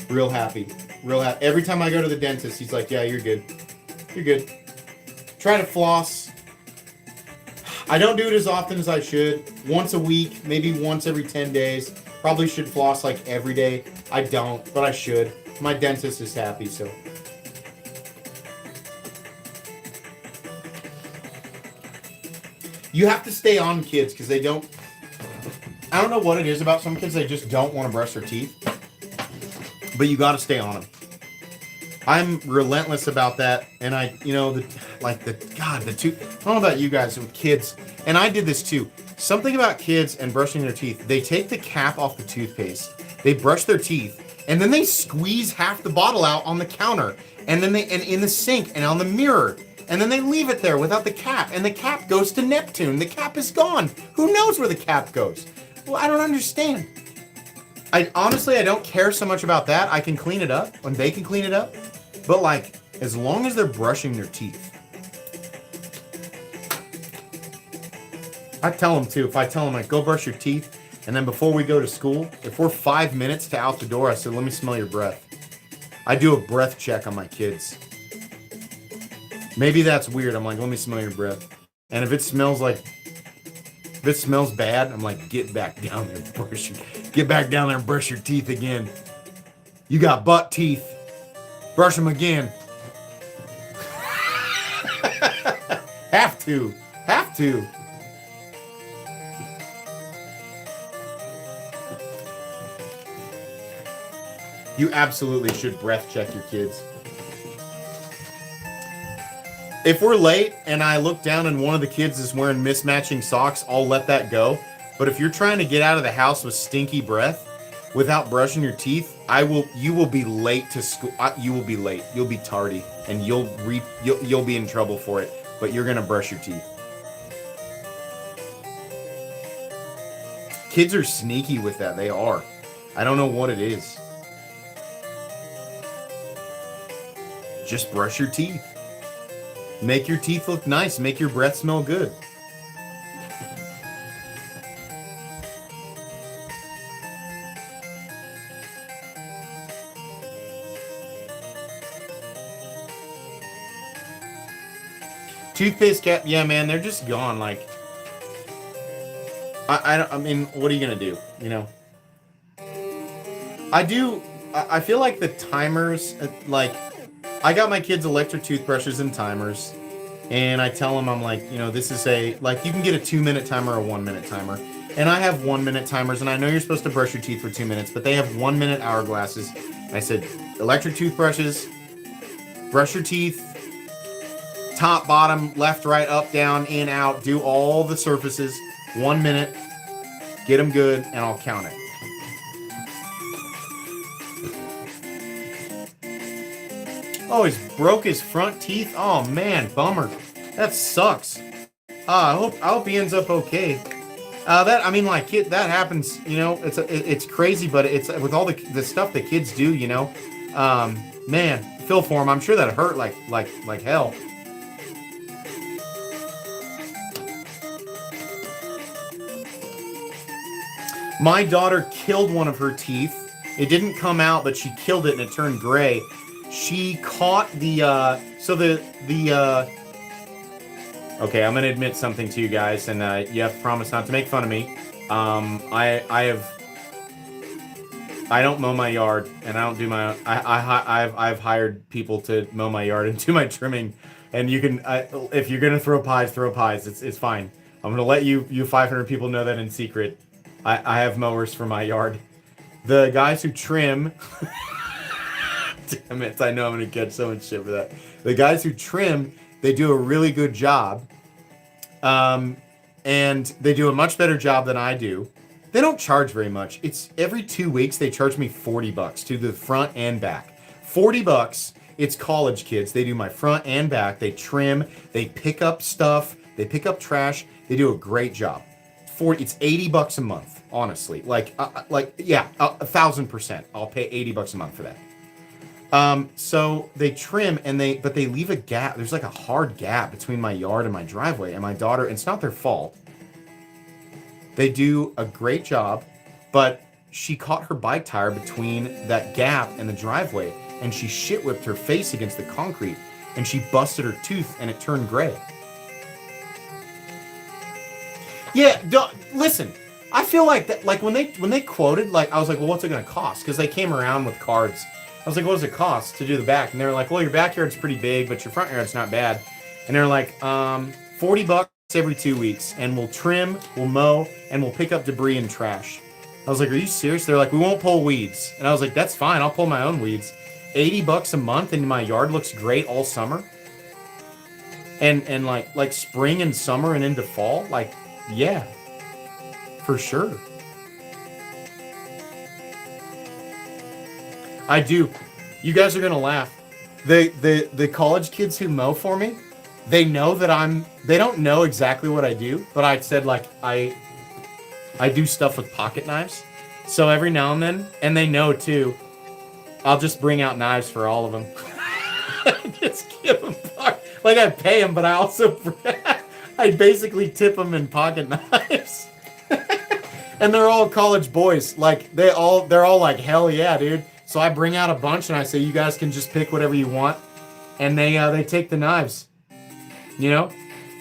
Real happy. Real happy. Every time I go to the dentist, he's like, yeah, you're good. You're good. Try to floss. I don't do it as often as I should. Once a week, maybe once every 10 days. Probably should floss like every day. I don't, but I should. My dentist is happy, so. You have to stay on kids because they don't. I don't know what it is about some kids. They just don't want to brush their teeth. But you got to stay on them. I'm relentless about that. And I, the two. I don't know about you guys with kids. And I did this too. Something about kids and brushing their teeth. They take the cap off the toothpaste. They brush their teeth. And then they squeeze half the bottle out on the counter. And then and in the sink and on the mirror. And then they leave it there without the cap. And the cap goes to Neptune. The cap is gone. Who knows where the cap goes? Well, I don't understand. Honestly, I don't care so much about that. I can clean it up when they can clean it up. But like, as long as they're brushing their teeth. I tell them too. If I tell them, like, go brush your teeth. And then before we go to school, if we're 5 minutes to out the door, I said, let me smell your breath. I do a breath check on my kids. Maybe that's weird. I'm like, let me smell your breath. And if it smells bad, I'm like, get back down there and brush your teeth again. You got butt teeth. Brush them again. Have to. You absolutely should breath check your kids. If we're late and I look down and one of the kids is wearing mismatching socks, I'll let that go. But if you're trying to get out of the house with stinky breath without brushing your teeth, you will be late to school. You will be late. You'll be tardy, and you'll be in trouble for it. But you're gonna brush your teeth. Kids are sneaky with that. They are. I don't know what it is. Just brush your teeth. Make your teeth look nice. Make your breath smell good. Toothpaste cap, yeah, man, they're just gone. Like, I mean, what are you gonna do? I feel like the timers, like, I got my kids electric toothbrushes and timers, and I tell them, I'm like, this is you can get a 2-minute timer or a 1-minute timer. And I have 1-minute timers, and I know you're supposed to brush your teeth for 2 minutes, but they have 1-minute hourglasses. I said, electric toothbrushes, brush your teeth, top, bottom, left, right, up, down, in, out, do all the surfaces, 1 minute, get them good, and I'll count it. Oh, he broke his front teeth? Oh, man, bummer. That sucks. I hope he ends up okay. That happens, it's crazy, but it's with all the stuff that kids do, man, feel for him. I'm sure that hurt like hell. My daughter killed one of her teeth. It didn't come out, but she killed it and it turned gray. She caught the Okay, I'm gonna admit something to you guys, and you have to promise not to make fun of me. I don't mow my yard, and I don't do my. I've hired people to mow my yard and do my trimming, and you can if you're gonna throw pies, throw pies. It's fine. I'm gonna let you 500 people know that in secret. I have mowers for my yard. The guys who trim. Damn it! I know I'm gonna catch so much shit for that. The guys who trim, they do a really good job, and they do a much better job than I do. They don't charge very much. It's every 2 weeks they charge me $40 to the front and back. $40. It's college kids. They do my front and back. They trim. They pick up stuff. They pick up trash. They do a great job. It's $80 a month. Honestly, yeah, 1,000%. I'll pay $80 a month for that. So they trim but they leave a gap. There's like a hard gap between my yard and my driveway, and my daughter. It's not their fault. They do a great job, but she caught her bike tire between that gap and the driveway, and she shit whipped her face against the concrete, and she busted her tooth, and it turned gray. Yeah, listen. I feel like that. Like when they quoted, like I was like, well, what's it gonna cost? Because they came around with cards. I was like, what does it cost to do the back? And they were like, well, your backyard's pretty big, but your front yard's not bad. And they're like, $40 every 2 weeks, and we'll trim, we'll mow, and we'll pick up debris and trash. I was like, are you serious? They're like, we won't pull weeds. And I was like, that's fine, I'll pull my own weeds. $80 a month, and my yard looks great all summer. And like spring and summer and into fall, like, yeah, for sure. I do. You guys are gonna laugh. The college kids who mow for me, they know that they don't know exactly what I do, but I said like I do stuff with pocket knives. So every now and then, and they know too, I'll just bring out knives for all of them. Just give them like I pay them, but I also I basically tip them in pocket knives. And they're all college boys. Like they're all like, hell yeah, dude. So I bring out a bunch and I say, you guys can just pick whatever you want. And they take the knives, you know?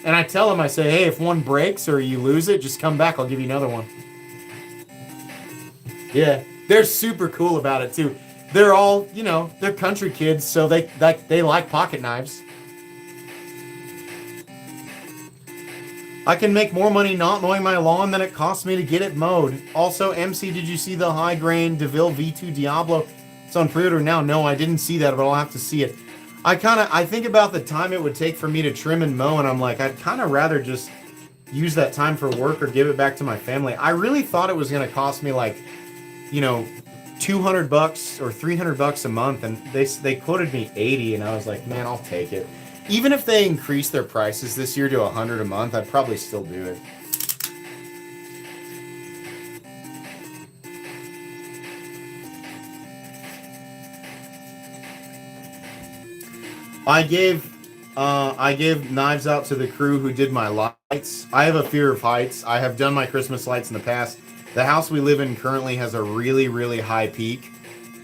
And I tell them, I say, hey, if one breaks or you lose it, just come back. I'll give you another one. Yeah, they're super cool about it too. They're all, you know, they're country kids, so they like pocket knives. I can make more money not mowing my lawn than it costs me to get it mowed. Also, MC, did you see the high grain DeVille V2 Diablo? It's on pre-order now. No, I didn't see that, but I'll have to see it. I think about the time it would take for me to trim and mow, and I'm like, I'd kind of rather just use that time for work or give it back to my family. I really thought it was going to cost me like, you know, $200 or $300 a month, and they quoted me 80, and I was like, man, I'll take it. Even if they increase their prices this year to $100 a month, I'd probably still do it. I gave knives out to the crew who did my lights. I have a fear of heights. I have done my Christmas lights in the past. The house we live in currently has a really, really high peak,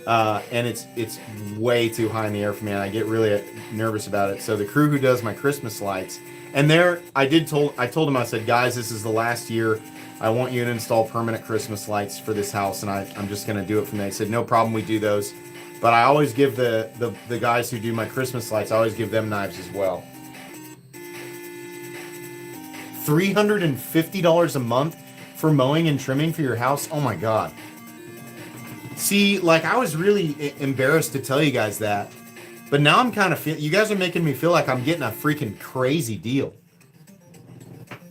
and it's way too high in the air for me, and I get really nervous about it. So the crew who does my Christmas lights, and I told them, I said, guys, this is the last year. I want you to install permanent Christmas lights for this house, and I'm just gonna do it from there. They said, no problem, we do those. But I always give the guys who do my Christmas lights, I always give them knives as well. $350 a month for mowing and trimming for your house? Oh my god. See, like, I was really embarrassed to tell you guys that. But now I'm kind of you guys are making me feel like I'm getting a freaking crazy deal.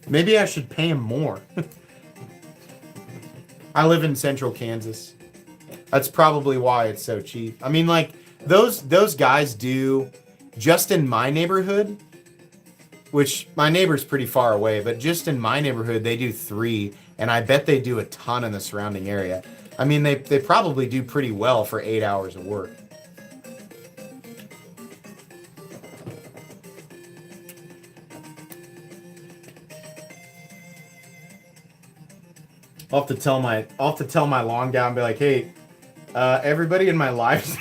Maybe I should pay him more. I live in central Kansas. That's probably why it's so cheap. I mean, like, those guys do, just in my neighborhood, which my neighbor's pretty far away, but just in my neighborhood, they do 3, and I bet they do a ton in the surrounding area. I mean, they probably do pretty well for 8 hours of work. I'll have to tell my lawn guy and be like, hey, everybody in my life.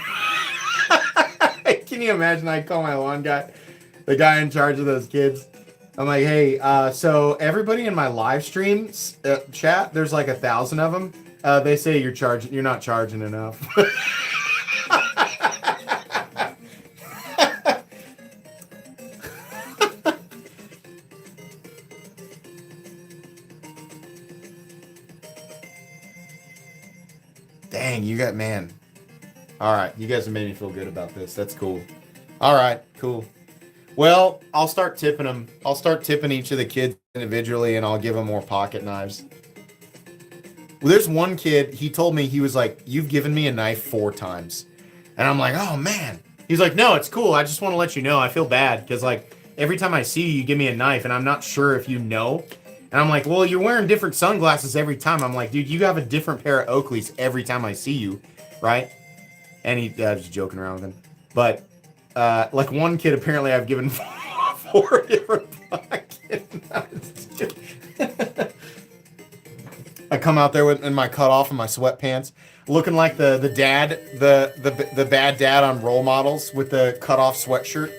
Can you imagine? I call my lawn guy, the guy in charge of those kids. I'm like, hey, so everybody in my live stream chat, there's like 1,000 of them. They say you're not charging enough. Dang, you got, man. All right, you guys have made me feel good about this. That's cool. All right, cool. Well, I'll start tipping them. I'll start tipping each of the kids individually, and I'll give them more pocket knives. Well, there's one kid, he told me, he was like, you've given me a knife 4 times. And I'm like, oh, man. He's like, no, it's cool. I just want to let you know. I feel bad because, like, every time I see you, you give me a knife, and I'm not sure if you know. And I'm like, well, you're wearing different sunglasses every time. I'm like, dude, you have a different pair of Oakleys every time I see you, right? And he was just joking around with him. But, like, one kid, apparently I've given 4 different pocket knives. I come out there in my cutoff and my sweatpants, looking like the dad, the bad dad on Role Models with the cutoff sweatshirt.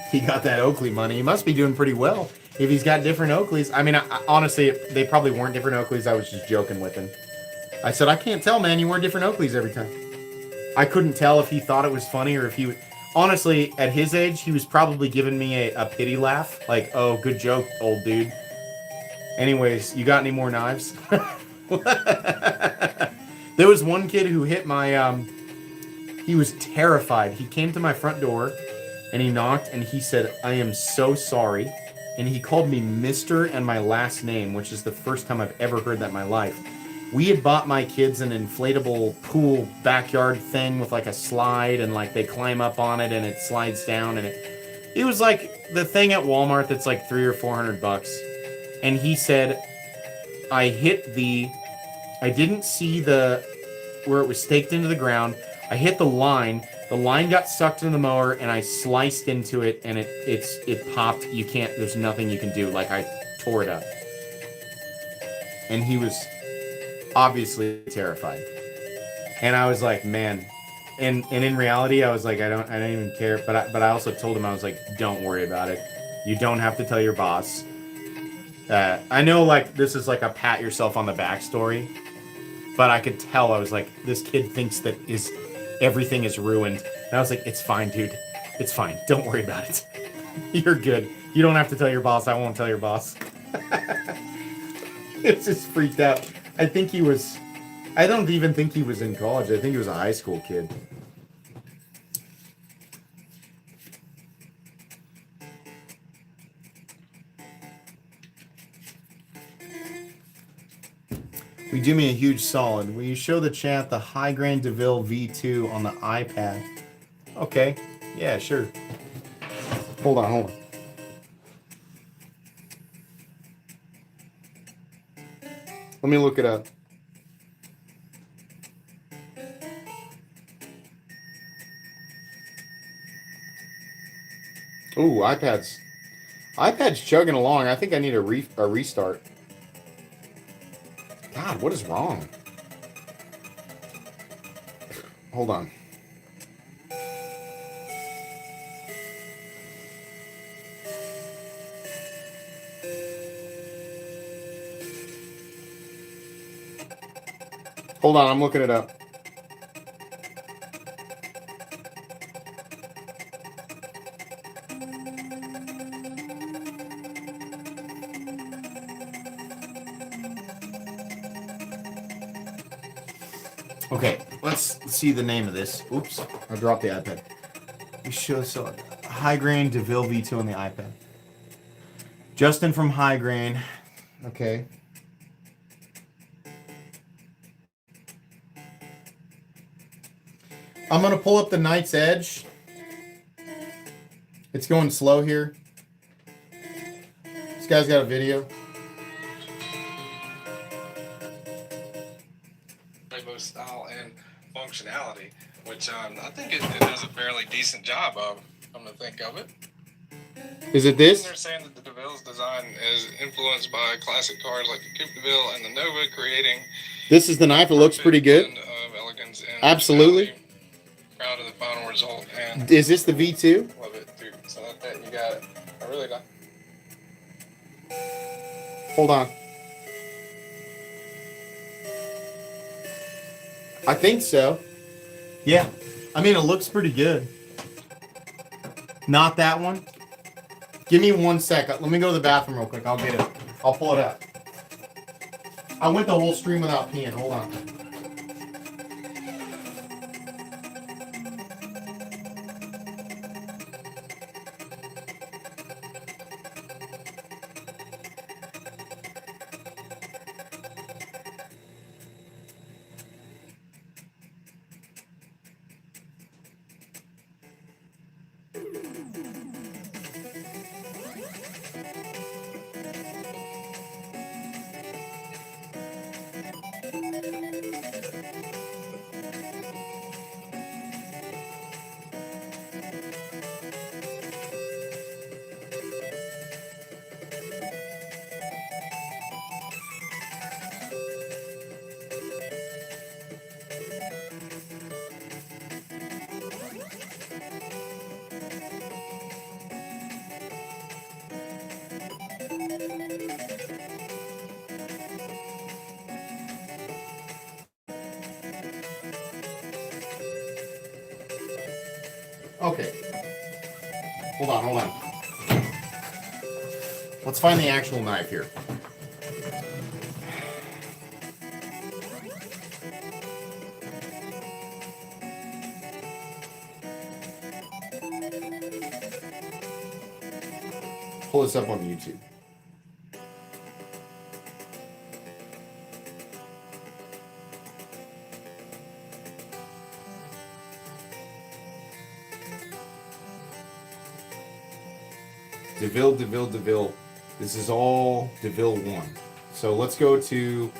He got that Oakley money. He must be doing pretty well if he's got different Oakleys. I mean, honestly, they probably weren't different Oakleys. I was just joking with him. I said, I can't tell, man. You wear different Oakleys every time. I couldn't tell if he thought it was funny or if he would. Honestly, at his age, he was probably giving me a pity laugh. Like, oh, good joke, old dude. Anyways, you got any more knives? There was one kid who hit my, he was terrified. He came to my front door and he knocked and he said, I am so sorry. And he called me Mr. and my last name, which is the first time I've ever heard that in my life. We had bought my kids an inflatable pool backyard thing with like a slide and like they climb up on it and it slides down and it was like the thing at Walmart that's like $300 or $400. And he said, I didn't see where it was staked into the ground. I hit the line got sucked into the mower and I sliced into it and it popped. There's nothing you can do. Like I tore it up. And he was obviously terrified. And I was like, man. And in reality, I was like, I don't even care. But I also told him, I was like, don't worry about it. You don't have to tell your boss. I know like this is like a pat yourself on the back story, but I could tell, I was like, this kid thinks that everything is ruined. And I was like, it's fine, dude. It's fine. Don't worry about it. You're good. You don't have to tell your boss. I won't tell your boss. It's just freaked out. I don't even think he was in college. I think he was a high school kid. Will you do me a huge solid? Will you show the chat the High Grain DeVille V2 on the iPad? Okay. Yeah, sure. Hold on. Let me look it up. Ooh, iPad's chugging along. I think I need a restart. God, what is wrong? Hold on. Hold on, I'm looking it up. Okay, let's see the name of this. Oops, I dropped the iPad. We show High Grain DeVille V2 on the iPad. Justin from High Grain. Okay. I'm gonna pull up the Knight's Edge. It's going slow here. This guy's got a video. Both style and functionality, which I think it does a fairly decent job of. Come to think of it. Is it They're this? saying that the DeVille's design is influenced by classic cars like the Coupe DeVille and the Nova, creating This is the knife. It looks pretty good. blend of elegance and Absolutely. personality. Proud of the final result, and Is this the V2? love it, dude. So that you got it. I really like. Hold on. I think so. Yeah. I mean, it looks pretty good. Not that one. Give me 1 sec. Let me go to the bathroom real quick. I'll get it. I'll pull it out. I went the whole stream without peeing. Hold on. Okay. Hold on, hold on. Let's find the actual knife here. Pull this up on YouTube. DeVille. This is all DeVille 1. So let's go to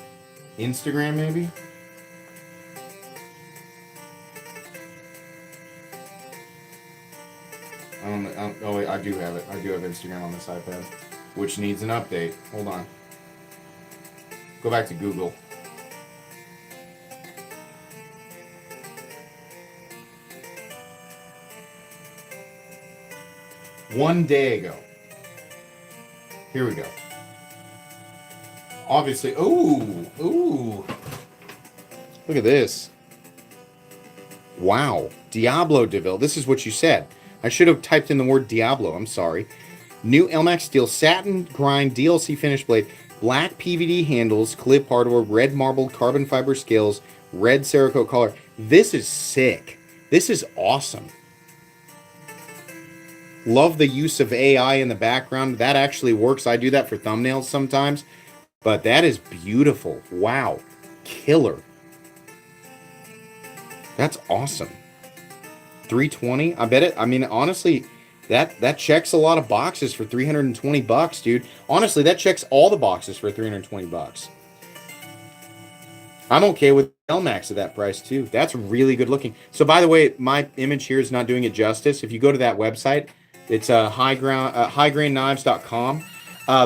Instagram maybe. Oh, wait, I do have it. I do have Instagram on this iPad, which needs an update. Hold on. Go back to Google. One day ago. Here we go. Obviously, ooh. Look at this. Wow. Diablo DeVille. This is what you said. I should have typed in the word Diablo. I'm sorry. New Elmax steel satin grind DLC finish blade. Black PVD handles, clip hardware, red marbled carbon fiber scales, red Cerakote collar. This is sick. This is awesome. Love the use of AI in the background. That actually works. I do that for thumbnails sometimes. But that is beautiful. Wow. Killer. That's awesome. 320. I bet it. I mean, honestly, that checks a lot of boxes for 320 bucks, dude. Honestly, that checks all the boxes for 320 bucks. I'm okay with Elmax at that price too. That's really good looking. So by the way, my image here is not doing it justice. If you go to that website, it's highgrainknives.com.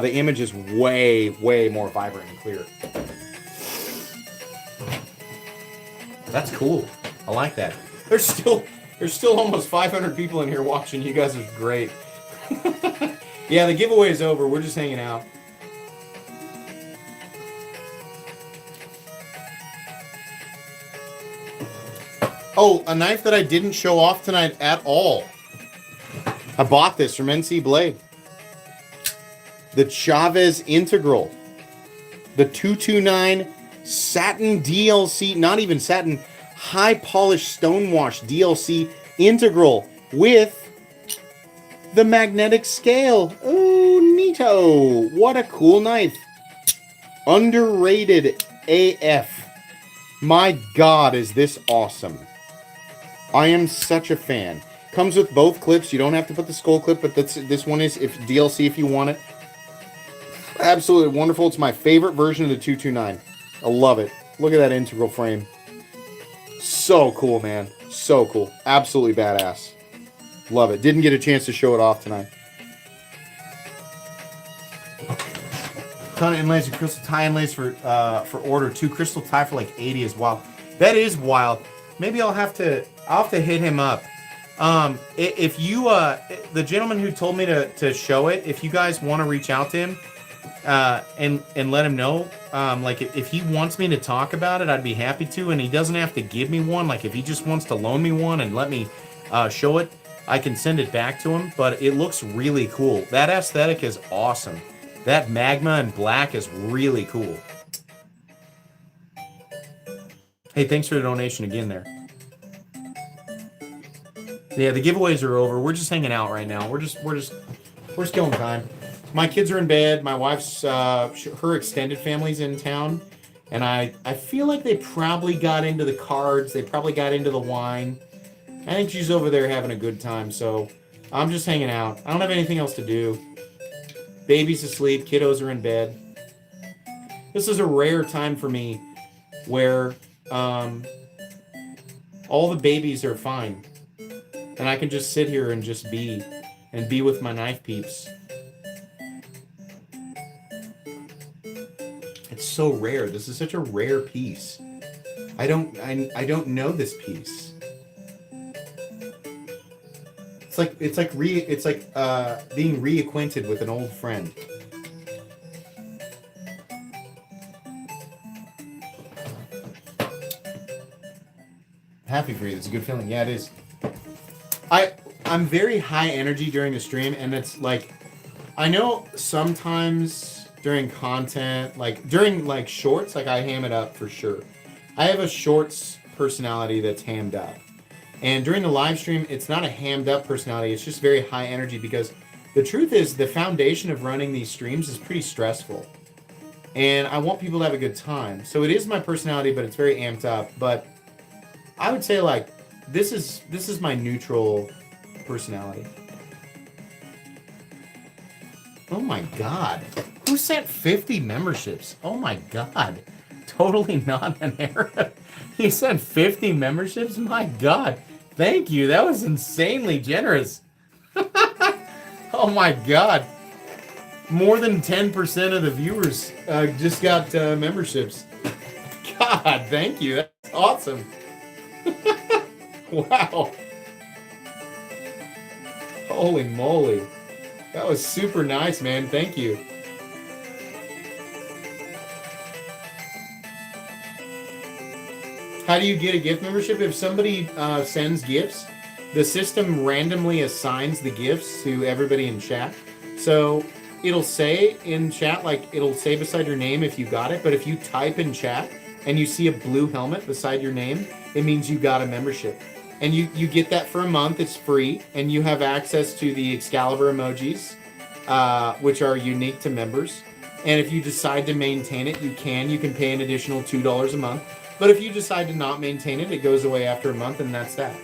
The image is way more vibrant and clear. That's cool. I like that. There's still almost 500 people in here watching. You guys are great. Yeah, the giveaway is over. We're just hanging out. Oh, a knife that I didn't show off tonight at all. I bought this from NC Blade. The Chavez Integral. The 229 satin DLC, not even satin, high polished stonewash DLC Integral with the magnetic scale. Oh, neato. What a cool knife. Underrated AF. My God, is this awesome. I am such a fan. Comes with both clips. You don't have to put the skull clip, but this one is if DLC if you want it. Absolutely wonderful. It's my favorite version of the 229. I love it. Look at that integral frame. So cool, man. So cool. Absolutely badass. Love it. Didn't get a chance to show it off tonight. Ton of inlays and crystal tie inlays for order. 2 crystal tie for like 80 is wild. That is wild. Maybe I'll have to hit him up. If you the gentleman who told me to show it, if you guys want to reach out to him and let him know, like if he wants me to talk about it, I'd be happy to. And he doesn't have to give me one. Like if he just wants to loan me one and let me show it, I can send it back to him. But it looks really cool. That aesthetic is awesome. That magma and black is really cool. Hey, thanks for the donation again there. Yeah, the giveaways are over. We're just hanging out right now. We're just killing time. My kids are in bed. My wife's her extended family's in town, and I feel like they probably got into the cards. They probably got into the wine. I think she's over there having a good time. So I'm just hanging out. I don't have anything else to do. Baby's asleep. Kiddos are in bed. This is a rare time for me where all the babies are fine. And I can just sit here and just be with my knife peeps. It's so rare. This is such a rare piece. I don't know this piece. It's like being reacquainted with an old friend. Happy for you. It's a good feeling. Yeah, it is. I'm very high energy during the stream, and it's like, I know sometimes during content, like during like shorts, like I ham it up for sure. I have a shorts personality that's hammed up. And during the live stream, it's not a hammed up personality, it's just very high energy, because the truth is the foundation of running these streams is pretty stressful. And I want people to have a good time. So it is my personality, but it's very amped up. But I would say like, this is my neutral personality. Oh my god. Who sent 50 memberships? Oh my god. Totally not an error. He sent 50 memberships? My god. Thank you. That was insanely generous. Oh my god. More than 10% of the viewers just got memberships. God, thank you. That's awesome. Wow. Holy moly. That was super nice, man. Thank you. How do you get a gift membership? If somebody sends gifts, the system randomly assigns the gifts to everybody in chat. So it'll say in chat, like it'll say beside your name if you got it, but if you type in chat and you see a blue helmet beside your name, it means you got a membership. And you get that for a month. It's free, and you have access to the Excalibur emojis, which are unique to members. And if you decide to maintain it, you can pay an additional $2 a month. But if you decide to not maintain it, it goes away after a month, and that's that.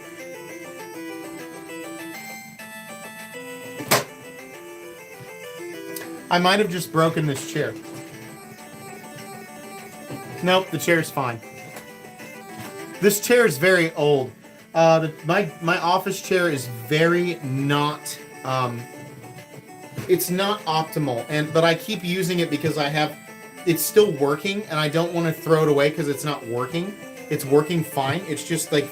I might have just broken this chair. Nope, the chair's fine. This chair is very old. My office chair is very not. It's not optimal, but I keep using it because it's still working, and I don't want to throw it away because it's not working. It's working fine. It's just like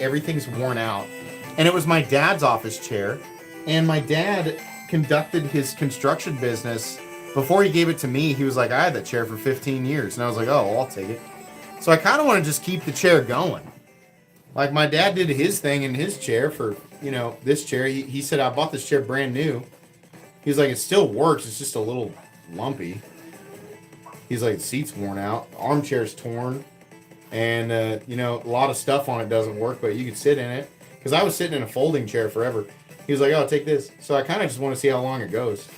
everything's worn out. And it was my dad's office chair, and my dad conducted his construction business. Before he gave it to me, he was like, I had that chair for 15 years. And I was like, oh, well, I'll take it. So I kind of want to just keep the chair going. Like my dad did his thing in his chair for, this chair. He said, I bought this chair brand new. He's like, it still works. It's just a little lumpy. He's like, the seat's worn out. The armchair's torn. And, a lot of stuff on it doesn't work, but you could sit in it. Because I was sitting in a folding chair forever. He was like, oh, take this. So I kind of just want to see how long it goes.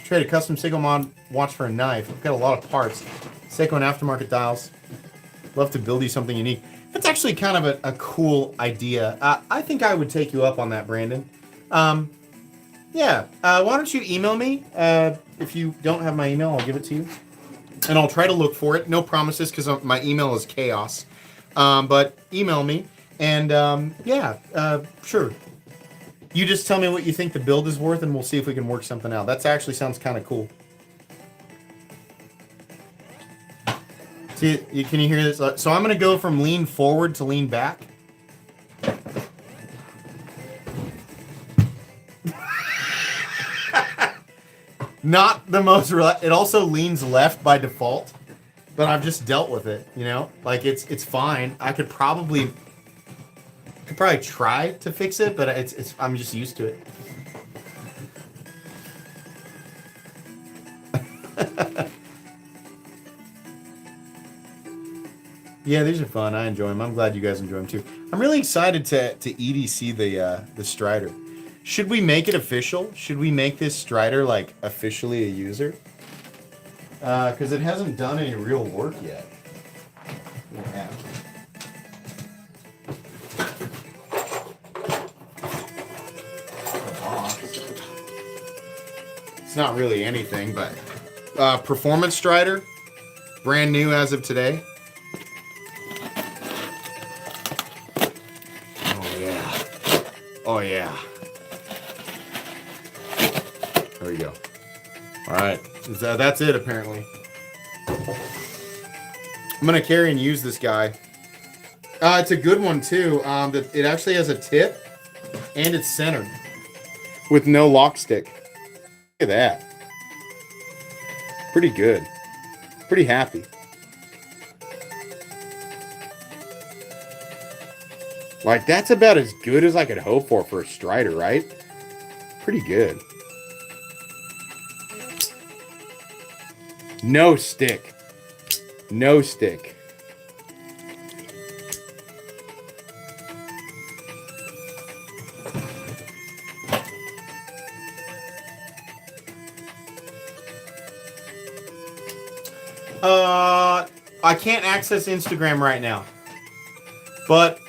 Trade a custom Seiko mod watch for a knife. I've got a lot of parts. Seiko and aftermarket dials. Love to build you something unique. That's actually kind of a cool idea. I think I would take you up on that, Brandon. Yeah. Why don't you email me? If you don't have my email, I'll give it to you. And I'll try to look for it. No promises, because my email is chaos. But email me. And yeah, sure. You just tell me what you think the build is worth, and we'll see if we can work something out. That actually sounds kind of cool. See, can you hear this? So I'm going to go from lean forward to lean back. Not the most... It also leans left by default, but I've just dealt with it, you know? Like, it's fine. I could probably try to fix it, but I'm just used to it. Yeah, these are fun. I enjoy them. I'm glad you guys enjoy them too. I'm really excited to EDC the Strider. Should we make it official? Should we make this Strider like officially a user? Because it hasn't done any real work yet. Yeah. It's not really anything, but Performance Strider, brand new as of today. Oh yeah. There we go. Alright. That's it apparently. I'm gonna carry and use this guy. It's a good one too. It actually has a tip and it's centered. With no lock stick. Look at that. Pretty good. Pretty happy. Like, that's about as good as I could hope for a Strider, right? Pretty good. No stick. No stick. I can't access Instagram right now. But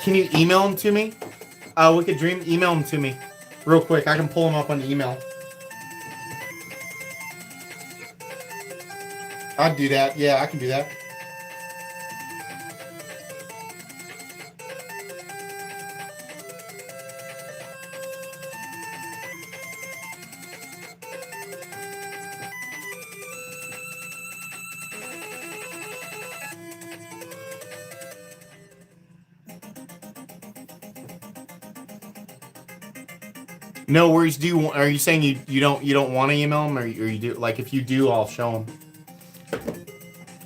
can you email them to me? Wicked Dream, email them to me real quick. I can pull them up on email. I'd do that. Yeah, I can do that. No worries. Are you saying you don't want to email them, or you do? Like, if you do, I'll show them.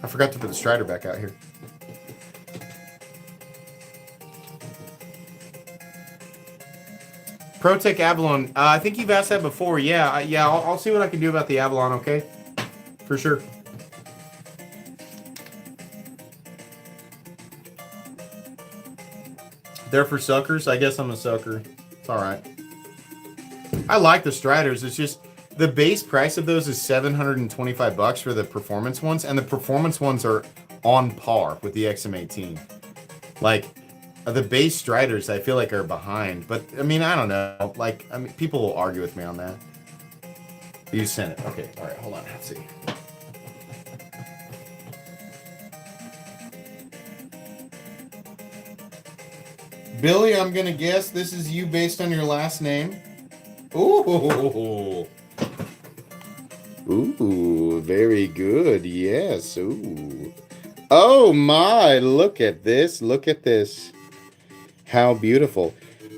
I forgot to put the Strider back out here. ProTech Avalon. I think you've asked that before. Yeah, I'll see what I can do about the Avalon. Okay, for sure. They're for suckers. I guess I'm a sucker. It's all right. I like the Striders. It's just the base price of those is $725 for the performance ones, and the performance ones are on par with the XM18. Like, the base Striders, I feel like are behind, but I mean, I don't know. Like, I mean, people will argue with me on that. You sent it. Okay. All right. Hold on. Let's see. Billy, I'm gonna guess this is you based on your last name. Ooh. Ooh, very good. Yes. Ooh. Oh my, look at this. Look at this. How beautiful.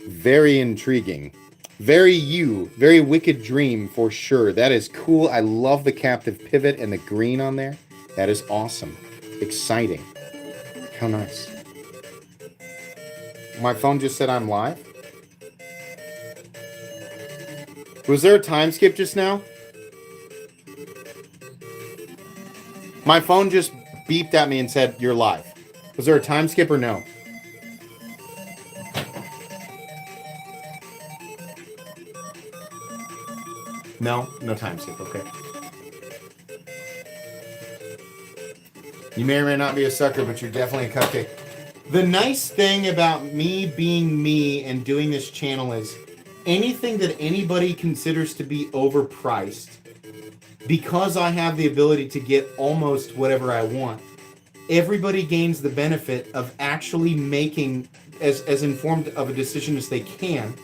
Very intriguing. Very Wicked Dream for sure. That is cool. I love the captive pivot and the green on there. That is awesome. Exciting. How nice. My phone just said I'm live. Was there a time skip just now? My phone just beeped at me and said you're live. Was there a time skip or no? No time skip. Okay. You may or may not be a sucker, but you're definitely a cupcake. The nice thing about me being me and doing this channel is anything that anybody considers to be overpriced, because I have the ability to get almost whatever I want, everybody gains the benefit of actually making as informed of a decision as they can,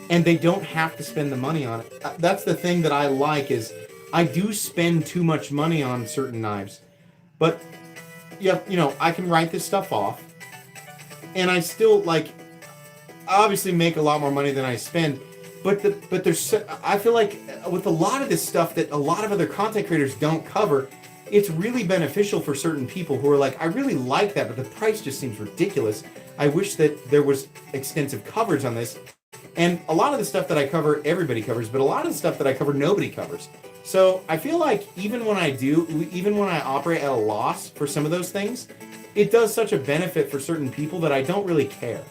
and they don't have to spend the money on it. That's the thing that I like is I do spend too much money on certain knives, but yeah, you know, I can write this stuff off, and I still like obviously make a lot more money than I spend. But there's I feel like with a lot of this stuff that a lot of other content creators don't cover, it's really beneficial for certain people who are like, I really like that, but the price just seems ridiculous. I wish that there was extensive coverage on this. And a lot of the stuff that I cover, everybody covers, but a lot of the stuff that I cover, nobody covers. So I feel like even when I operate at a loss for some of those things, it does such a benefit for certain people that I don't really care.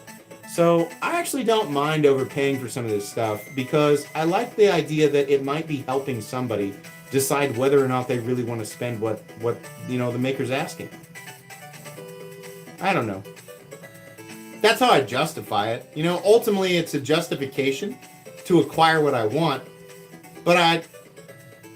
So I actually don't mind overpaying for some of this stuff because I like the idea that it might be helping somebody decide whether or not they really want to spend what you know the maker's asking. I don't know. That's how I justify it. You know, ultimately it's a justification to acquire what I want, but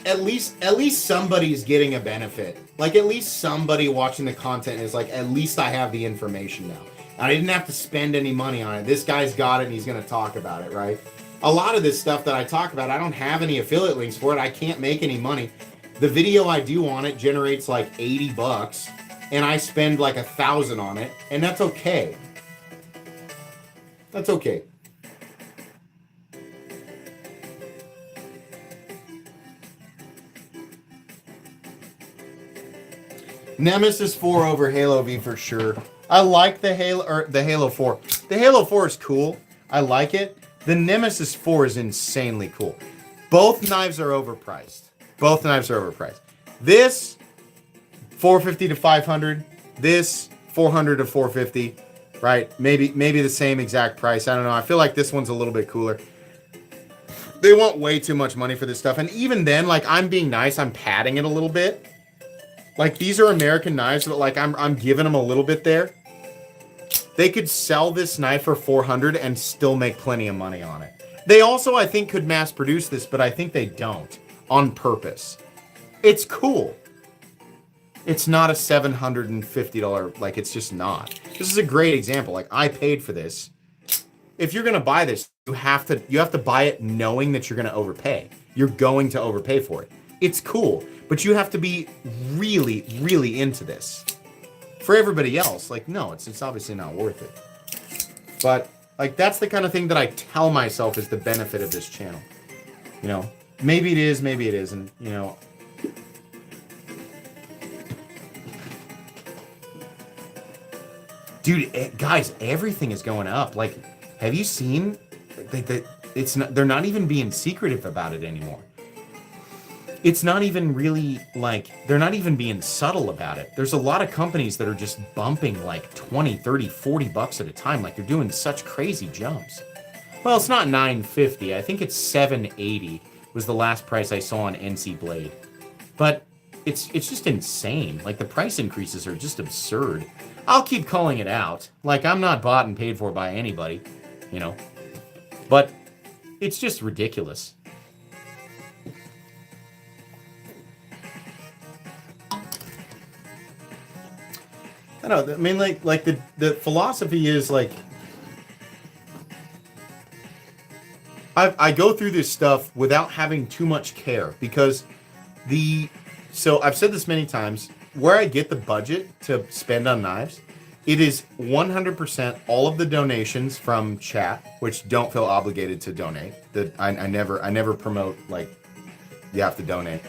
at least somebody's getting a benefit. Like at least somebody watching the content is like, at least I have the information now. I didn't have to spend any money on it. This guy's got it and he's going to talk about it, right? A lot of this stuff that I talk about, I don't have any affiliate links for it. I can't make any money. The video I do on it generates like $80 and I spend like $1,000 on it, and that's okay. That's okay. Nemesis 4 over Halo V for sure. I like the Halo 4. The Halo 4 is cool. I like it. The Nemesis 4 is insanely cool. Both knives are overpriced. Both knives are overpriced. This $450 to $500. This $400 to $450. Right? Maybe the same exact price. I don't know. I feel like this one's a little bit cooler. They want way too much money for this stuff. And even then, like, I'm being nice. I'm padding it a little bit. Like, these are American knives, but like I'm giving them a little bit there. They could sell this knife for $400 and still make plenty of money on it. They also, I think, could mass produce this, but I think they don't on purpose. It's cool. It's not a $750, like, it's just not. This is a great example. Like, I paid for this. If you're going to buy this, you have to buy it knowing that you're going to overpay. You're going to overpay for it. It's cool, but you have to be really, really into this. For everybody else, like, no, it's obviously not worth it. But, like, that's the kind of thing that I tell myself is the benefit of this channel. You know, maybe it is, maybe it isn't, you know. Dude, guys, everything is going up. Like, have you seen? They're not even being secretive about it anymore. It's not even really, like, they're not even being subtle about it. There's a lot of companies that are just bumping like 20, 30, 40 bucks at a time. Like, they're doing such crazy jumps. Well, it's not $950. I think it's $780 was the last price I saw on NC Blade. But it's just insane. Like, the price increases are just absurd. I'll keep calling it out. Like, I'm not bought and paid for by anybody, you know. But it's just ridiculous. I don't know. I mean, like the philosophy is like, I go through this stuff without having too much care because so I've said this many times, where I get the budget to spend on knives, it is 100% all of the donations from chat, which don't feel obligated to donate. That I never promote like you have to donate.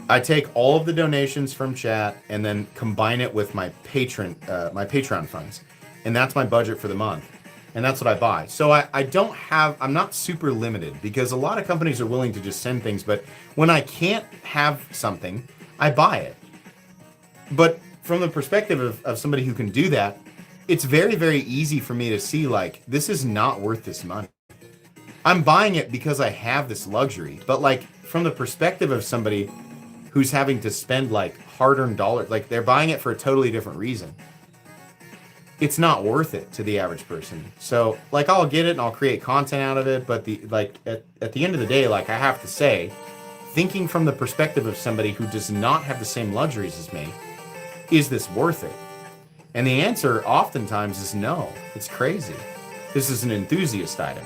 I take all of the donations from chat and then combine it with my Patreon funds. And that's my budget for the month. And that's what I buy. So I'm not super limited because a lot of companies are willing to just send things, but when I can't have something, I buy it. But from the perspective of somebody who can do that, it's very, very easy for me to see, like, this is not worth this money. I'm buying it because I have this luxury. But, like, from the perspective of somebody who's having to spend like hard-earned dollars, like they're buying it for a totally different reason, it's not worth it to the average person. So like, I'll get it and I'll create content out of it, but at the end of the day, like, I have to say, thinking from the perspective of somebody who does not have the same luxuries as me, is this worth it? And the answer oftentimes is no. It's crazy. This is an enthusiast item.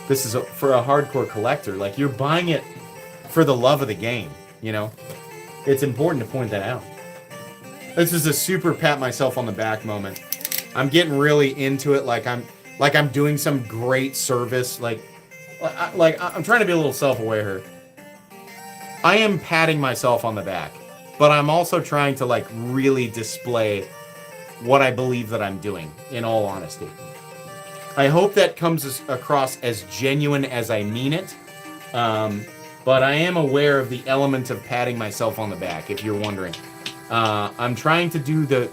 This is for a hardcore collector. Like, you're buying it for the love of the game, you know? It's important to point that out. This is a super pat myself on the back moment. I'm getting really into it, like I'm doing some great service. Like I'm trying to be a little self-aware here. I am patting myself on the back, but I'm also trying to like really display what I believe that I'm doing, in all honesty. I hope that comes across as genuine as I mean it. But I am aware of the element of patting myself on the back, if you're wondering. I'm trying to do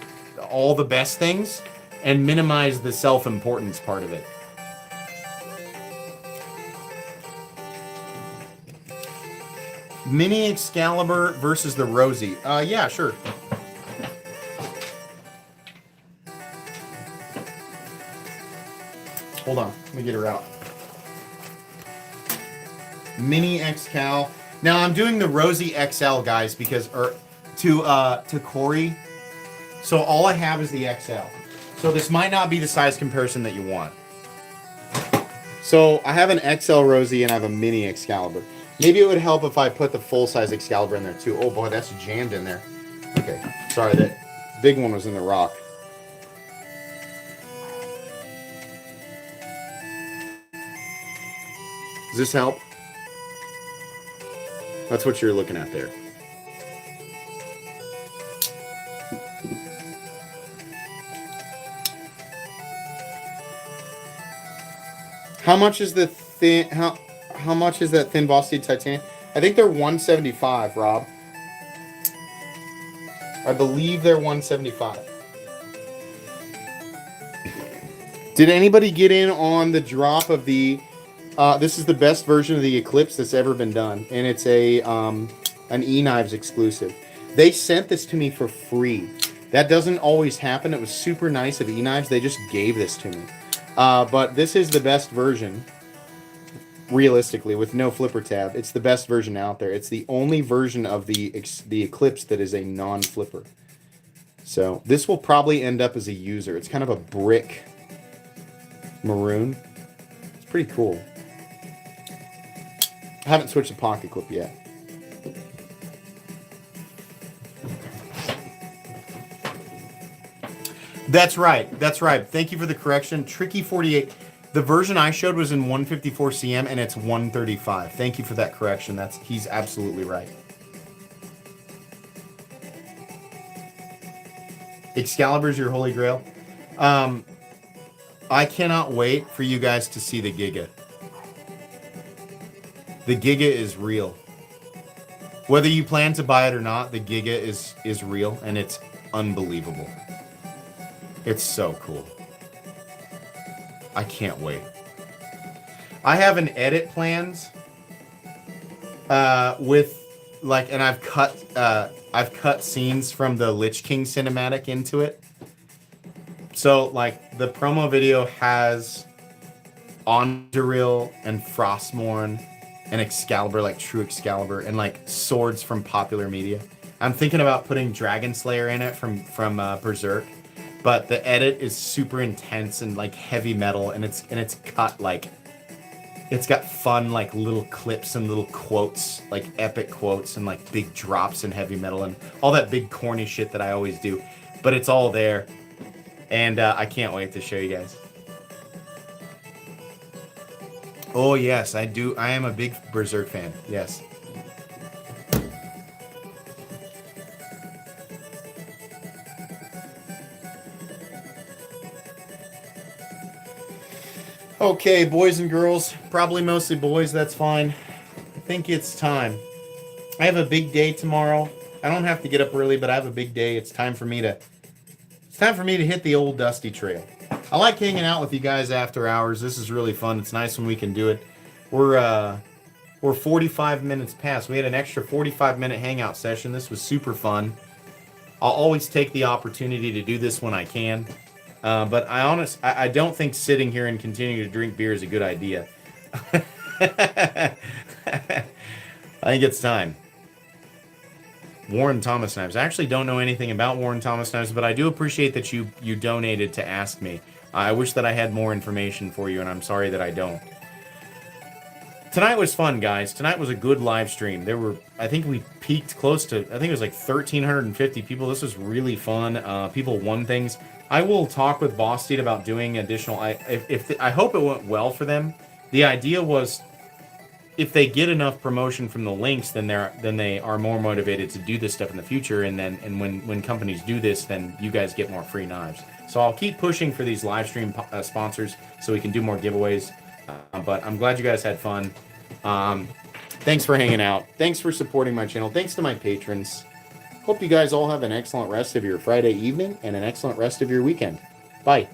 all the best things and minimize the self-importance part of it. Mini Excalibur versus the Rosie. Yeah, sure. Hold on, let me get her out. Mini XCal. Now I'm doing the Rosie XL, guys, because to Corey. So all I have is the XL. So this might not be the size comparison that you want. So I have an XL Rosie and I have a mini Excalibur. Maybe it would help if I put the full-size Excalibur in there too. Oh boy, that's jammed in there. Okay, sorry, that big one was in the rock. Does this help? That's what you're looking at there. How much is the thin? How much is that thin Vosteed titanium? I think they're 175, Rob. I believe they're 175. Did anybody get in on the drop of the? This is the best version of the Eclipse that's ever been done, and it's an E-Knives exclusive. They sent this to me for free. That doesn't always happen. It was super nice of E-Knives. They just gave this to me. But this is the best version, realistically, with no flipper tab. It's the best version out there. It's the only version of the Eclipse that is a non-flipper. So this will probably end up as a user. It's kind of a brick maroon. It's pretty cool. I haven't switched the pocket clip yet. That's right. That's right. Thank you for the correction. Tricky 48. The version I showed was in 154 cm and it's 135. Thank you for that correction. He's absolutely right. Excalibur's your holy grail. I cannot wait for you guys to see the Giga. The Giga is real. Whether you plan to buy it or not, the Giga is real and it's unbelievable. It's so cool. I can't wait. I have an edit planned with like, and I've cut scenes from the Lich King cinematic into it. So like the promo video has Anduril and Frostmourne and Excalibur, like true Excalibur, and like swords from popular media. I'm thinking about putting Dragon Slayer in it from Berserk. But the edit is super intense and like heavy metal, and it's cut like, it's got fun like little clips and little quotes, like epic quotes and like big drops in heavy metal and all that big corny shit that I always do. But it's all there, and I can't wait to show you guys. Oh yes, I do. I am a big Berserk fan. Yes. Okay, boys and girls, probably mostly boys, that's fine. I think it's time. I have a big day tomorrow. I don't have to get up early, but I have a big day. It's time for me to hit the old dusty trail. I like hanging out with you guys after hours. This is really fun. It's nice when we can do it. We're 45 minutes past. We had an extra 45-minute hangout session. This was super fun. I'll always take the opportunity to do this when I can. But I don't think sitting here and continuing to drink beer is a good idea. I think it's time. Warren Thomas knives. I actually don't know anything about Warren Thomas knives, but I do appreciate that you donated to ask me. I wish that I had more information for you, and I'm sorry that I don't. Tonight was fun, guys. Tonight was a good live stream. I think we peaked close to, I think it was like 1,350 people. This was really fun. People won things. I will talk with Vosteed about doing additional. I hope it went well for them. The idea was, if they get enough promotion from the links, then they are more motivated to do this stuff in the future. And when companies do this, then you guys get more free knives. So I'll keep pushing for these live stream sponsors so we can do more giveaways. But I'm glad you guys had fun. Thanks for hanging out. Thanks for supporting my channel. Thanks to my patrons. Hope you guys all have an excellent rest of your Friday evening and an excellent rest of your weekend. Bye.